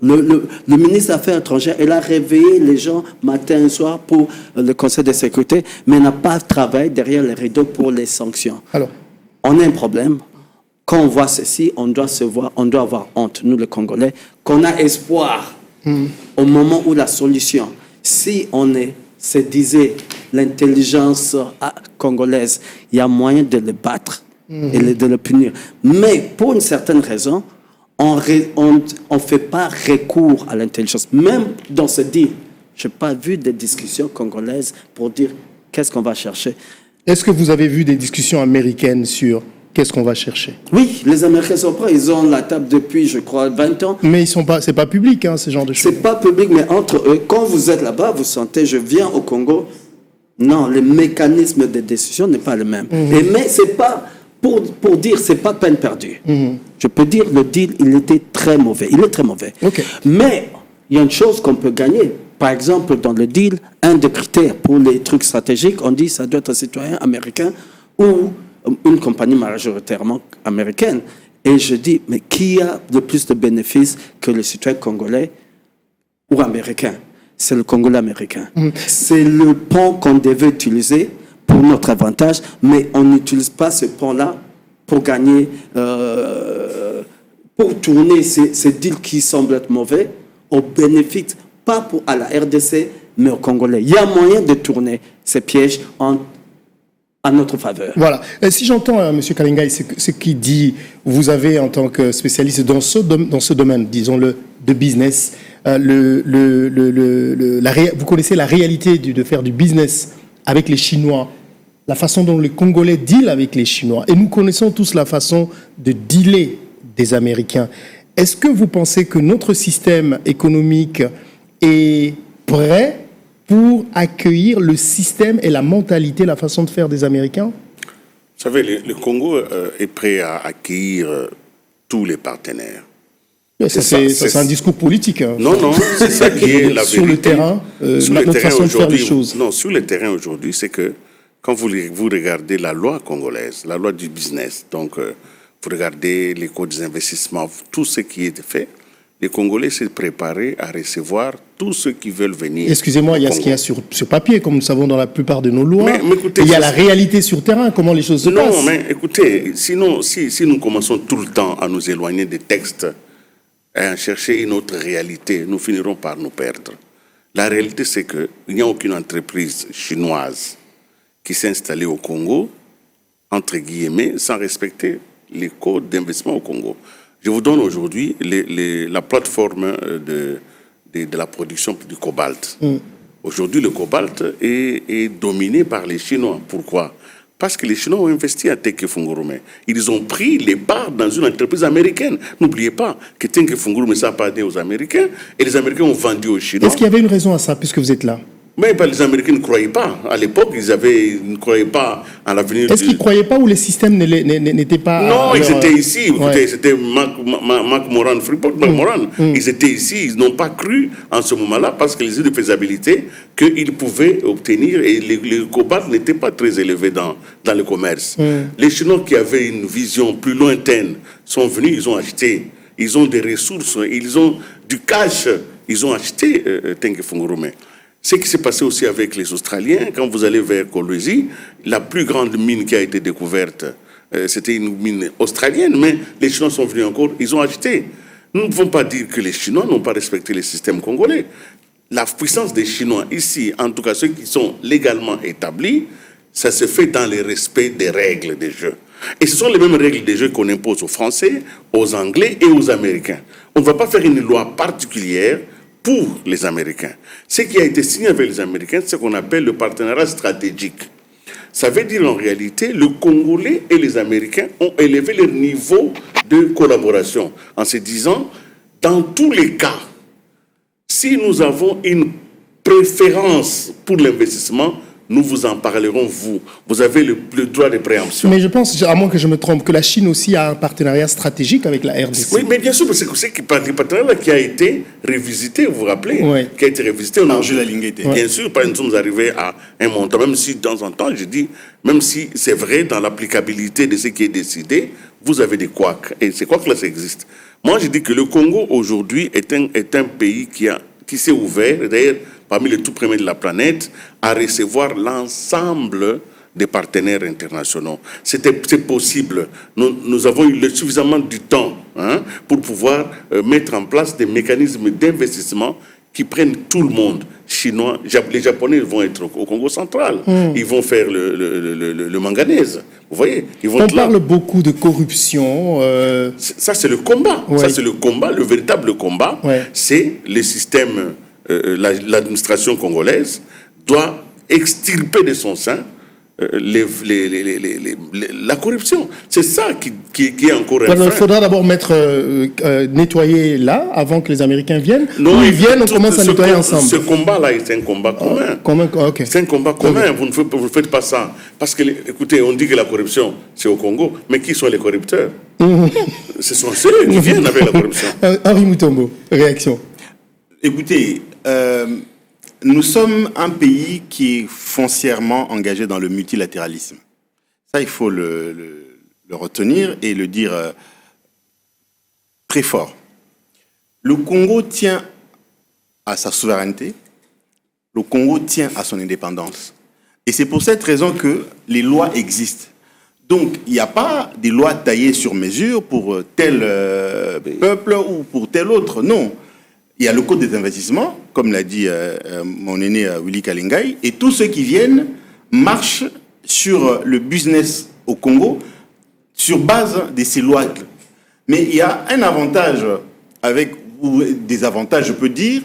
Le ministre des Affaires étrangères, il a réveillé les gens matin et soir pour le Conseil de sécurité, mais n'a pas travaillé derrière les rideaux pour les sanctions. Alors, on a un problème. Quand on voit ceci, on doit avoir honte, nous les Congolais, qu'on a espoir Au moment où la solution, si se disait l'intelligence congolaise, il y a moyen de le battre et de le punir. Mais pour une certaine raison, on ne fait pas recours à l'intelligence. Même dans ce deal, je n'ai pas vu de discussions congolaises pour dire qu'est-ce qu'on va chercher. Est-ce que vous avez vu des discussions américaines sur qu'est-ce qu'on va chercher? Oui, les Américains sont prêts. Ils ont la table depuis, je crois, 20 ans. Mais c'est pas public, hein, ce genre de choses. C'est pas public, mais entre eux, quand vous êtes là-bas, vous sentez, je viens au Congo. Non, le mécanisme de décision n'est pas le même. Mais c'est pas pour dire, c'est pas peine perdue. Je peux dire, le deal, il était très mauvais. Il est très mauvais. Okay. Mais il y a une chose qu'on peut gagner. Par exemple, dans le deal, un des critères pour les trucs stratégiques, on dit ça doit être un citoyen américain ou une compagnie majoritairement américaine. Et je dis, mais qui a de plus de bénéfices que le citoyen congolais ou américain? C'est le Congolais américain. C'est le pont qu'on devait utiliser pour notre avantage, mais on n'utilise pas ce pont-là pour gagner, pour tourner ces deals qui semblent être mauvais au bénéfice, pas à la RDC, mais aux Congolais. Il y a moyen de tourner ces pièges à notre faveur. Voilà. Si j'entends M. Kalengai, ce qu'il dit, vous avez en tant que spécialiste dans ce domaine, disons-le, de business, vous connaissez la réalité de faire du business avec les Chinois, la façon dont les Congolais dealent avec les Chinois, et nous connaissons tous la façon de dealer des Américains. Est-ce que vous pensez que notre système économique est prêt pour accueillir le système et la mentalité, la façon de faire des Américains? Vous savez, le Congo est prêt à accueillir tous les partenaires. C'est un discours politique. Hein. Non, c'est ça qui est la vérité. Sur le terrain, notre façon de faire les choses. Non, sur le terrain aujourd'hui, c'est que quand vous regardez la loi congolaise, la loi du business, donc vous regardez les codes des investissements, tout ce qui est fait, les Congolais s'est préparés à recevoir tous ceux qui veulent venir. Excusez-moi, il y a ce qu'il y a sur papier, comme nous savons dans la plupart de nos lois. Mais écoutez, il y a la réalité sur terrain, comment les choses se passent. Non, mais écoutez, sinon, si nous commençons tout le temps à nous éloigner des textes et à chercher une autre réalité, nous finirons par nous perdre. La réalité, c'est qu'il n'y a aucune entreprise chinoise qui s'est installée au Congo, entre guillemets, sans respecter les codes d'investissement au Congo. Je vous donne aujourd'hui la plateforme de la production du cobalt. Aujourd'hui, le cobalt est dominé par les Chinois. Pourquoi? Parce que les Chinois ont investi à Tenke Fungurume. Ils ont pris les parts dans une entreprise américaine. N'oubliez pas que Tenke Fungurume s'appartenait aux Américains et les Américains ont vendu aux Chinois. Est-ce qu'il y avait une raison à ça, puisque vous êtes là? Mais les Américains ne croyaient pas. À l'époque, ils ne croyaient pas à l'avenir. Est-ce qu'ils ne croyaient pas ou les systèmes n'étaient pas... Non, ils étaient ici. Écoutez, c'était McMoran, Freeport McMoran. Ils étaient ici. Ils n'ont pas cru en ce moment-là parce qu'ils étaient de faisabilité qu'ils pouvaient obtenir. Et le cobalt n'était pas très élevé dans le commerce. Les Chinois qui avaient une vision plus lointaine sont venus, ils ont acheté. Ils ont des ressources, ils ont du cash. Ils ont acheté Tenke Fungurume. Ce qui s'est passé aussi avec les Australiens, quand vous allez vers Kolwezi, la plus grande mine qui a été découverte, c'était une mine australienne, mais les Chinois sont venus encore, ils ont acheté. Nous ne pouvons pas dire que les Chinois n'ont pas respecté le système congolais. La puissance des Chinois ici, en tout cas ceux qui sont légalement établis, ça se fait dans le respect des règles des jeux. Et ce sont les mêmes règles des jeux qu'on impose aux Français, aux Anglais et aux Américains. On ne va pas faire une loi particulière pour les Américains. Ce qui a été signé avec les Américains, c'est ce qu'on appelle le partenariat stratégique. Ça veut dire en réalité, le Congolais et les Américains ont élevé leur niveau de collaboration en se disant, dans tous les cas, si nous avons une préférence pour l'investissement, nous vous en parlerons, vous. Vous avez le droit de préemption. Mais je pense, à moins que je me trompe, que la Chine aussi a un partenariat stratégique avec la RDC. Oui, mais bien sûr, parce que c'est le partenariat qui a été revisité, vous vous rappelez, qui a été revisité. Bien sûr, nous sommes arrivés à un montant, même si de temps en temps, je dis, même si c'est vrai dans l'applicabilité de ce qui est décidé, vous avez des couacs. Et ces couacs-là, ça existe. Moi, je dis que le Congo, aujourd'hui, est un pays qui s'est ouvert, d'ailleurs, parmi les tout premiers de la planète, à recevoir l'ensemble des partenaires internationaux. C'est possible. Nous avons eu suffisamment du temps pour pouvoir mettre en place des mécanismes d'investissement qui prennent tout le monde. Chinois, les Japonais vont être au Congo central. Ils vont faire le manganèse. Vous voyez, on parle beaucoup de corruption. Ça, c'est le combat. Ouais. Ça, c'est le combat. Le véritable combat, c'est le système. L'administration congolaise doit extirper de son sein la corruption. C'est ça qui est encore un frein. Il faudra d'abord nettoyer là, avant que les Américains viennent. Non, ils viennent, on commence à nettoyer ensemble. Ce combat-là est un combat commun. Okay. C'est un combat commun. Vous ne faites pas ça. Parce que, écoutez, on dit que la corruption, c'est au Congo. Mais qui sont les corrupteurs? Ce sont ceux qui viennent avec la corruption. Henri Mutombo, réaction. Écoutez, nous sommes un pays qui est foncièrement engagé dans le multilatéralisme. Ça, il faut le retenir et le dire très fort. Le Congo tient à sa souveraineté, le Congo tient à son indépendance. Et c'est pour cette raison que les lois existent. Donc, il n'y a pas des lois taillées sur mesure pour tel peuple ou pour tel autre, non. Il y a le code des investissements, comme l'a dit mon aîné Willy Kalingai, et tous ceux qui viennent marchent sur le business au Congo sur base de ces lois. Mais il y a un avantage, ou des avantages, je peux dire,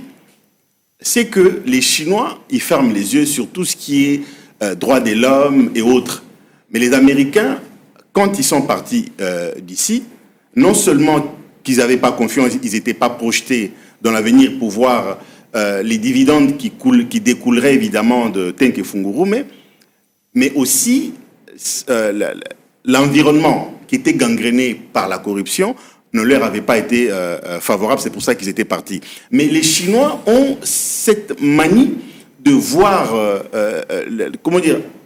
c'est que les Chinois, ils ferment les yeux sur tout ce qui est droits de l'homme et autres. Mais les Américains, quand ils sont partis d'ici, non seulement qu'ils n'avaient pas confiance, ils n'étaient pas projetés dans l'avenir pour voir les dividendes qui découleraient évidemment de Tenke Fungurume, mais aussi l'environnement qui était gangréné par la corruption ne leur avait pas été favorable, c'est pour ça qu'ils étaient partis. Mais les Chinois ont cette manie de voir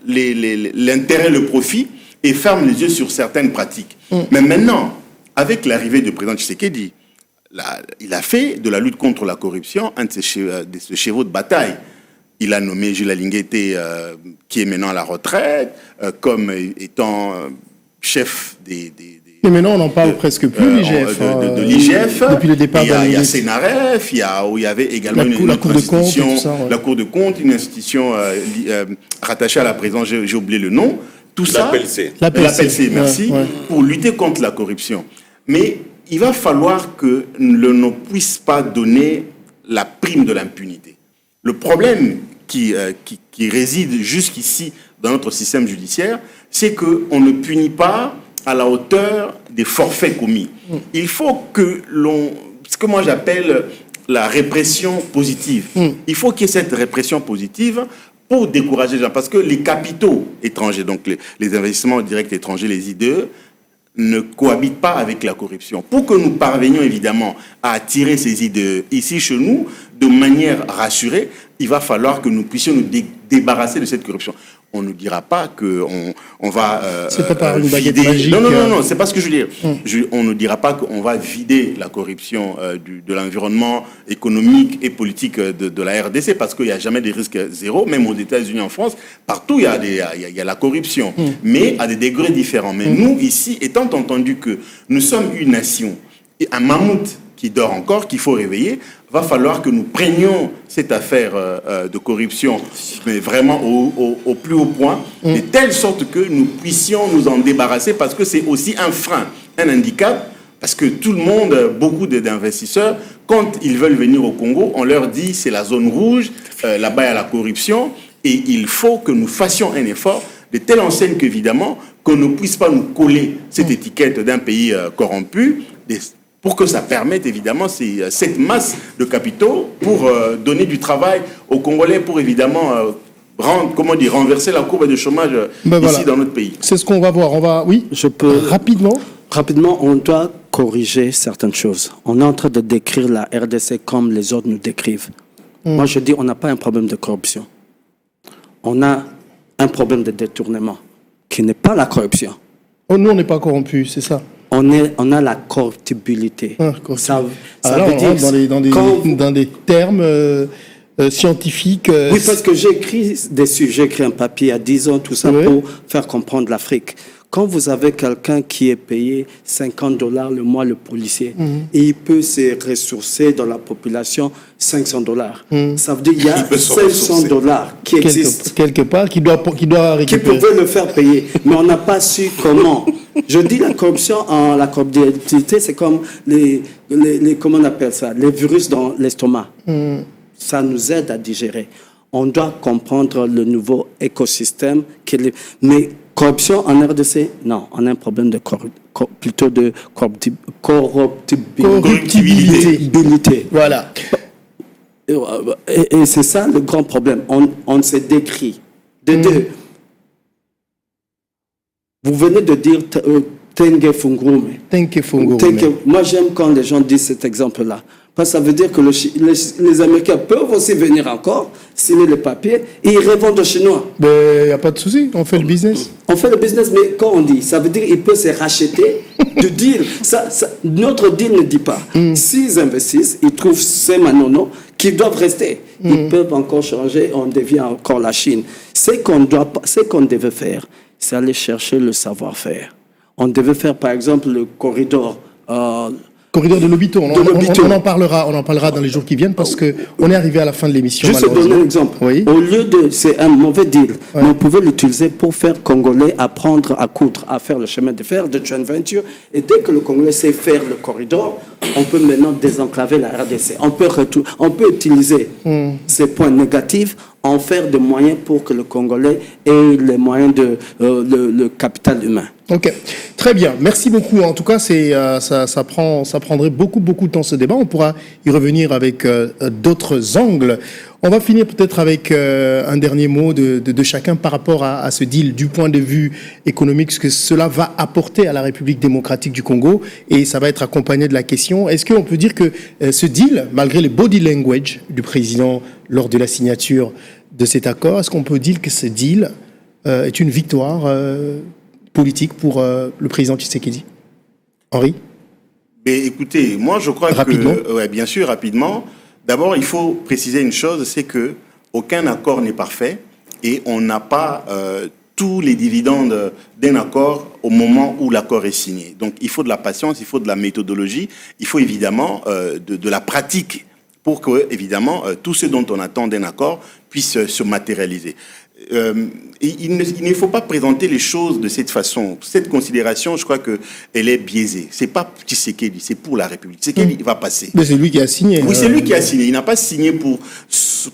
l'intérêt, le profit, et ferment les yeux sur certaines pratiques. Mais maintenant, avec l'arrivée du président Tshisekedi, il a fait de la lutte contre la corruption un de ses chevaux de bataille. Il a nommé Jules Alinguete, qui est maintenant à la retraite, comme étant chef des mais maintenant, on n'en parle presque plus, l'IGF. De l'IGF. Depuis le départ il y a Sénaref, où il y avait également la Cour de compte, la Cour de compte, une institution rattachée à la présidence, j'ai oublié le nom. Tout ça, l'APLC, merci, pour lutter contre la corruption. Mais il va falloir que l'on ne puisse pas donner la prime de l'impunité. Le problème qui réside jusqu'ici dans notre système judiciaire, c'est qu'on ne punit pas à la hauteur des forfaits commis. Il faut que ce que moi j'appelle la répression positive. Il faut qu'il y ait cette répression positive pour décourager les gens. Parce que les capitaux étrangers, donc les investissements directs étrangers, les IDE, ne cohabitent pas avec la corruption. Pour que nous parvenions évidemment à attirer ces IDE ici chez nous, de manière rassurée, il va falloir que nous puissions nous débarrasser de cette corruption. On ne dira pas qu'on va c'est pas par une baguette magique. Non, c'est pas ce que je veux dire. On ne dira pas qu'on va vider la corruption de l'environnement économique et politique de la RDC, parce qu'il n'y a jamais de risque zéro, même aux États-Unis, en France, partout il y a la corruption, mais à des degrés différents. Mais nous, ici, étant entendu que nous sommes une nation, et un mammouth qui dort encore, qu'il faut réveiller, va falloir que nous prenions cette affaire de corruption, mais vraiment au plus haut point, de telle sorte que nous puissions nous en débarrasser, parce que c'est aussi un frein, un handicap, parce que tout le monde, beaucoup d'investisseurs, quand ils veulent venir au Congo, on leur dit c'est la zone rouge, là-bas il y a la corruption, et il faut que nous fassions un effort de telle enseigne qu'évidemment, qu'on ne puisse pas nous coller cette étiquette d'un pays corrompu, pour que ça permette évidemment cette masse de capitaux pour donner du travail aux Congolais, pour évidemment renverser la courbe de chômage ici dans notre pays. C'est ce qu'on va voir. Oui, je peux rapidement. Rapidement, on doit corriger certaines choses. On est en train de décrire la RDC comme les autres nous décrivent. Moi, je dis, on n'a pas un problème de corruption. On a un problème de détournement, qui n'est pas la corruption. Oh, nous, on n'est pas corrompus, c'est ça. On a la corruptibilité. Ça veut dire dans des termes scientifique. Oui, parce que j'ai écrit un papier à 10 ans, tout ça, pour faire comprendre l'Afrique. Quand vous avez quelqu'un qui est payé $50 le mois, le policier, et il peut se ressourcer dans la population $500. Ça veut dire qu'il y a $500 qui existent. Quelque part, qui doit récupérer. Qui pouvait le faire payer. Mais on n'a pas su comment. Je dis la corruption, la corruptibilité, c'est comme comment on appelle ça, les virus dans l'estomac. Ça nous aide à digérer. On doit comprendre le nouveau écosystème. Mais corruption en RDC, non, on a un problème de corruptibilité. Voilà. Et c'est ça le grand problème. On se décrit. Deux. Vous venez de dire Tengue Fungurume. Moi, j'aime quand les gens disent cet exemple-là. Parce que ça veut dire que les Américains peuvent aussi venir encore, signer le papier, et ils revendent aux Chinois. Il n'y a pas de souci, on fait le business. On fait le business, mais quand on dit, ça veut dire qu'ils peuvent se racheter de deal. Notre deal ne dit pas. S'ils investissent, ils trouvent ces manonos qui doivent rester. Ils peuvent encore changer, on devient encore la Chine. Ce qu'on devait faire, c'est aller chercher le savoir-faire. On devait faire, par exemple, le corridor... corridor de Lobito. On en parlera dans les jours qui viennent parce qu'on est arrivé à la fin de l'émission. Juste donner un exemple. Oui. Au lieu de... C'est un mauvais deal. Mais on pouvait l'utiliser pour faire Congolais apprendre à coudre, à faire le chemin de fer, de joint venture. Et dès que le Congolais sait faire le corridor, on peut maintenant désenclaver la RDC. On peut utiliser ces points négatifs, en faire des moyens pour que le Congolais ait les moyens de le capital humain. Ok, très bien. Merci beaucoup. En tout cas, ça prendrait beaucoup de temps ce débat. On pourra y revenir avec d'autres angles. On va finir peut-être avec un dernier mot de chacun par rapport à ce deal du point de vue économique, ce que cela va apporter à la République démocratique du Congo, et ça va être accompagné de la question, est-ce qu'on peut dire que ce deal, malgré le body language du président lors de la signature de cet accord, est-ce qu'on peut dire que ce deal est une victoire politique pour le président Tshisekedi? Henri? Mais écoutez, moi je crois que... bien sûr, rapidement. D'abord, il faut préciser une chose, c'est que aucun accord n'est parfait et on n'a pas tous les dividendes d'un accord au moment où l'accord est signé. Donc il faut de la patience, il faut de la méthodologie, il faut évidemment de la pratique pour que, évidemment, tout ce dont on attend d'un accord puisse se matérialiser. Il ne faut pas présenter les choses de cette façon. Cette considération, je crois qu'elle est biaisée. C'est pas Tshisekedi, c'est pour la République. Tshisekedi va passer. Mais c'est lui qui a signé. Oui, c'est lui qui a signé. Il n'a pas signé pour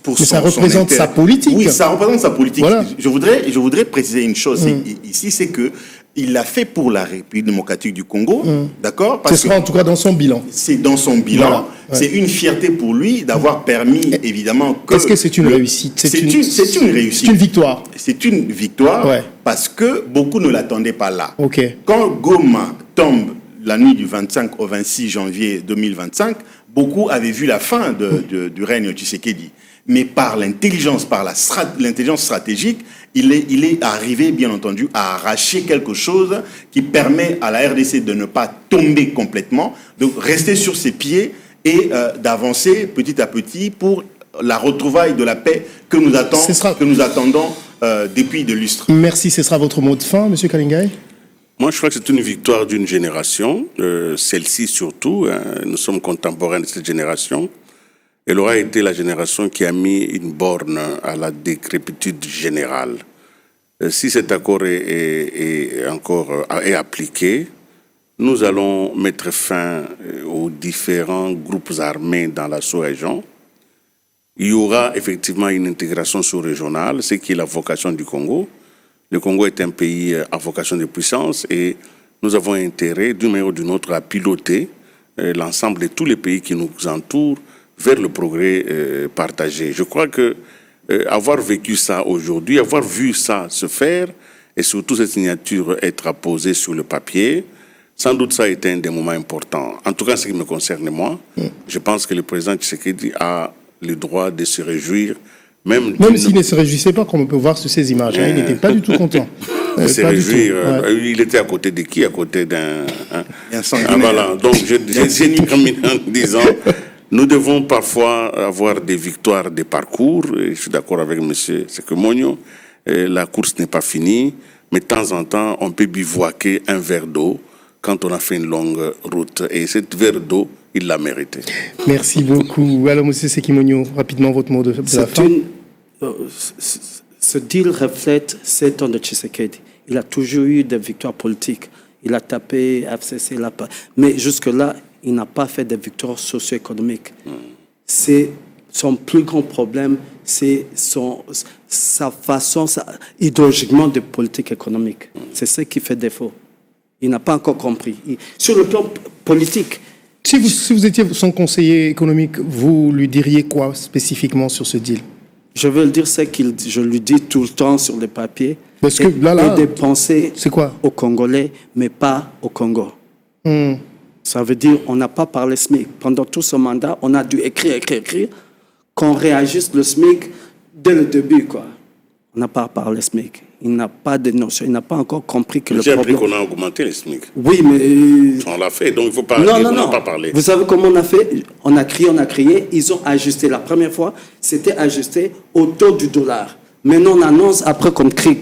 mais ça représente sa politique. Oui, ça représente sa politique. Voilà. Je voudrais préciser une chose ici, c'est que il l'a fait pour la République démocratique du Congo, d'accord? Ce sera en tout cas dans son bilan. C'est dans son bilan. Voilà. C'est une fierté pour lui d'avoir permis, évidemment, que... Est-ce que c'est une réussite? C'est une réussite. C'est une victoire. C'est une victoire parce que beaucoup ne l'attendaient pas là. Okay. Quand Goma tombe la nuit du 25 au 26 janvier 2025, beaucoup avaient vu la fin du règne de Tshisekedi. Mais par l'intelligence, l'intelligence stratégique, il est arrivé, bien entendu, à arracher quelque chose qui permet à la RDC de ne pas tomber complètement, de rester sur ses pieds et d'avancer petit à petit pour la retrouvaille de la paix que nous attendons depuis de lustres. Merci, ce sera votre mot de fin, M. Kalingai. Moi, je crois que c'est une victoire d'une génération, celle-ci surtout. Nous sommes contemporains de cette génération. Elle aura été la génération qui a mis une borne à la décrépitude générale. Si cet accord est appliqué, nous allons mettre fin aux différents groupes armés dans la sous-région. Il y aura effectivement une intégration sous-régionale, ce qui est la vocation du Congo. Le Congo est un pays à vocation de puissance et nous avons intérêt, d'une manière ou d'une autre, à piloter l'ensemble de tous les pays qui nous entourent vers le progrès partagé. Je crois que avoir vécu ça aujourd'hui, avoir vu ça se faire, et surtout cette signature être apposée sur le papier, sans doute ça a été un des moments importants. En tout cas, ce qui me concerne moi, je pense que le président Tshisekedi a le droit de se réjouir, même s'il ne se réjouissait pas, comme on peut voir sur ces images. Il n'était pas du tout content. Se réjouir. Il était à côté de qui? À côté d'un... Voilà. Donc, j'ai terminé en disant... Nous devons parfois avoir des victoires de parcours. Et je suis d'accord avec M. Sekemonio. La course n'est pas finie, mais de temps en temps, on peut bivouaquer un verre d'eau quand on a fait une longue route. Et cette verre d'eau, il l'a mérité. Merci beaucoup. Alors, M. Sekemonio, rapidement, votre mot de la fin. Ce deal reflète 7 ans de Tshisekedi. Il a toujours eu des victoires politiques. Il a tapé FCC, mais jusque-là, il n'a pas fait de victoires socio-économiques. C'est son plus grand problème, c'est sa façon idéologiquement de politique économique. C'est ce qui fait défaut. Il n'a pas encore compris. Sur le plan politique... Si vous étiez son conseiller économique, vous lui diriez quoi spécifiquement sur ce deal? Je veux le dire, c'est que je lui dis tout le temps sur les papiers. Parce que là, et dépenser c'est quoi? Aux Congolais, mais pas au Congo. Ça veut dire on n'a pas parlé SMIC. Pendant tout ce mandat, on a dû écrire, qu'on réajuste le SMIC dès le début, quoi. On n'a pas parlé SMIC. Il n'a pas de notion. Il n'a pas encore compris que le problème... J'ai appris qu'on a augmenté le SMIC. Oui, mais... On l'a fait, donc il ne faut pas dire qu'on n'a pas parlé. Vous savez comment on a fait? On a crié. Ils ont ajusté. La première fois, c'était ajusté au taux du dollar. Maintenant, on annonce, après qu'on crie,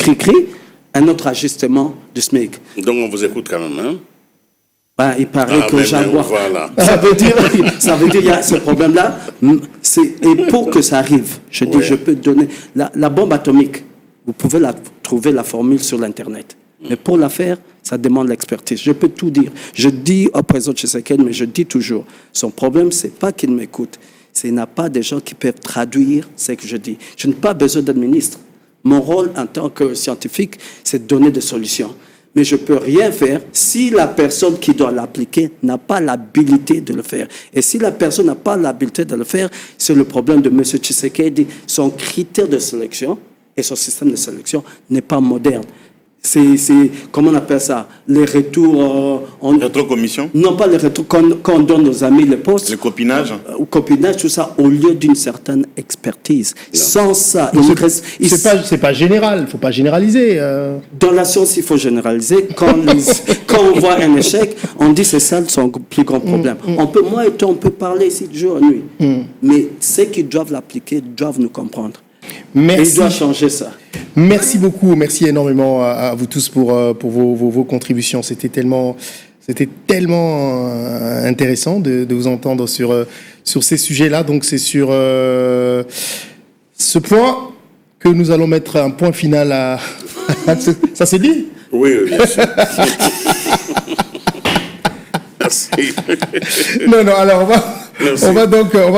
un autre ajustement du SMIC. Donc on vous écoute quand même, hein? Il paraît que Jaguar... Voilà. Ça veut dire il y a ce problème-là. Et pour que ça arrive, je peux donner... La bombe atomique, vous pouvez trouver la formule sur l'Internet. Mais pour la faire, ça demande l'expertise. Je peux tout dire. Je dis au président Tshisekedi, mais je dis toujours, son problème, ce n'est pas qu'il m'écoute. C'est qu'il n'a pas des gens qui peuvent traduire ce que je dis. Je n'ai pas besoin d'un ministre. Mon rôle en tant que scientifique, c'est de donner des solutions. Mais je ne peux rien faire si la personne qui doit l'appliquer n'a pas l'habilité de le faire. Et si la personne n'a pas l'habilité de le faire, c'est le problème de M. Tshisekedi. Son critère de sélection et son système de sélection n'est pas moderne. C'est comment on appelle ça? Les retours... Rétrocommission? Non, pas les retours. Quand on donne aux amis les postes... Le copinage? Copinage, tout ça, au lieu d'une certaine expertise. Non. Sans ça... C'est pas général, il ne faut pas généraliser. Dans la science, il faut généraliser. Quand on voit un échec, on dit c'est ça son plus grand problème. Moi et toi, on peut parler ici de jour et nuit. Mais ceux qui doivent l'appliquer doivent nous comprendre. Merci. Et il doit changer ça. Merci beaucoup, merci énormément à vous tous pour vos contributions. C'était tellement intéressant de vous entendre sur ces sujets-là. Donc c'est sur ce point que nous allons mettre un point final à... Ça s'est dit? Oui, bien sûr. Merci. Non, alors on va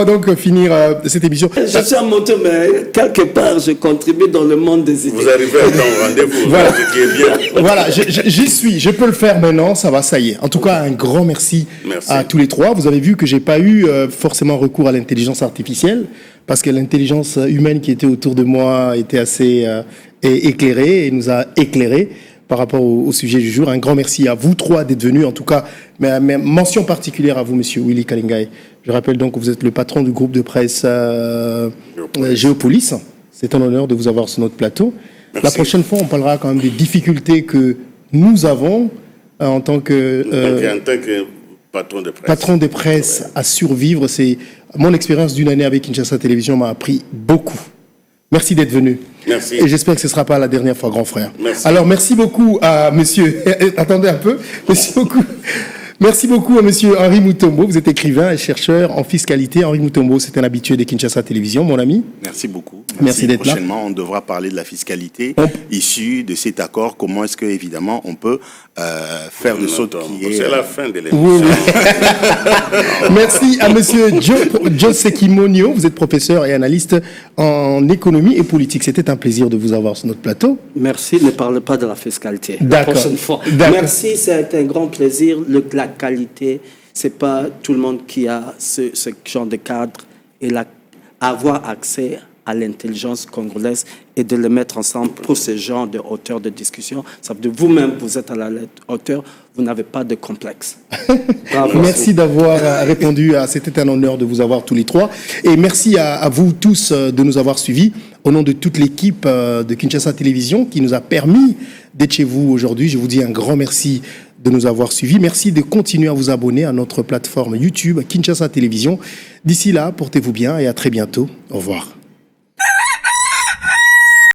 donc finir cette émission. Je suis un moto, mais quelque part, je contribue dans le monde des idées. Vous arrivez à temps au rendez-vous, voilà. Ce qui est bien. Voilà, j'y suis, je peux le faire maintenant, ça y est. En tout cas, un grand merci à tous les trois. Vous avez vu que j'ai pas eu forcément recours à l'intelligence artificielle, parce que l'intelligence humaine qui était autour de moi était assez éclairée et nous a éclairés par rapport au sujet du jour. Un grand merci à vous trois d'être venus, en tout cas, mais mention particulière à vous, monsieur Willy Kalingai. Je rappelle donc que vous êtes le patron du groupe de presse Géopolis. C'est un honneur de vous avoir sur notre plateau. Merci. La prochaine fois, on parlera quand même des difficultés que nous avons en tant que patron de presse à survivre. C'est mon expérience d'une année avec Kinshasa Télévision m'a appris beaucoup. Merci d'être venu. Merci. Et j'espère que ce ne sera pas la dernière fois, grand frère. Merci. Alors, merci beaucoup à monsieur... Attendez un peu. Merci beaucoup à monsieur Henri Mutombo. Vous êtes écrivain et chercheur en fiscalité. Henri Mutombo, c'est un habitué de Kinshasa Télévision, mon ami. Merci beaucoup. Merci d'être là. Prochainement, on devra parler de la fiscalité issue de cet accord. Comment est-ce que, évidemment, on peut faire de saut qui est... C'est la fin de l'émission. Oui. Merci à monsieur Joe Sekemonio. Vous êtes professeur et analyste en économie et politique. C'était un plaisir de vous avoir sur notre plateau. Merci, ne parlez pas de la fiscalité. D'accord. La prochaine fois. Merci, c'est un grand plaisir. La qualité, c'est pas tout le monde qui a ce genre de cadre et avoir accès à l'intelligence congolaise et de les mettre ensemble pour ce genre de hauteur de discussion. Ça veut dire vous-même, vous êtes à la hauteur, vous n'avez pas de complexe. Bravo. Merci d'avoir répondu. C'était un honneur de vous avoir tous les trois. Et merci à vous tous de nous avoir suivis. Au nom de toute l'équipe de Kinshasa Télévision qui nous a permis d'être chez vous aujourd'hui, je vous dis un grand merci de nous avoir suivis. Merci de continuer à vous abonner à notre plateforme YouTube Kinshasa Télévision. D'ici là, portez-vous bien et à très bientôt. Au revoir.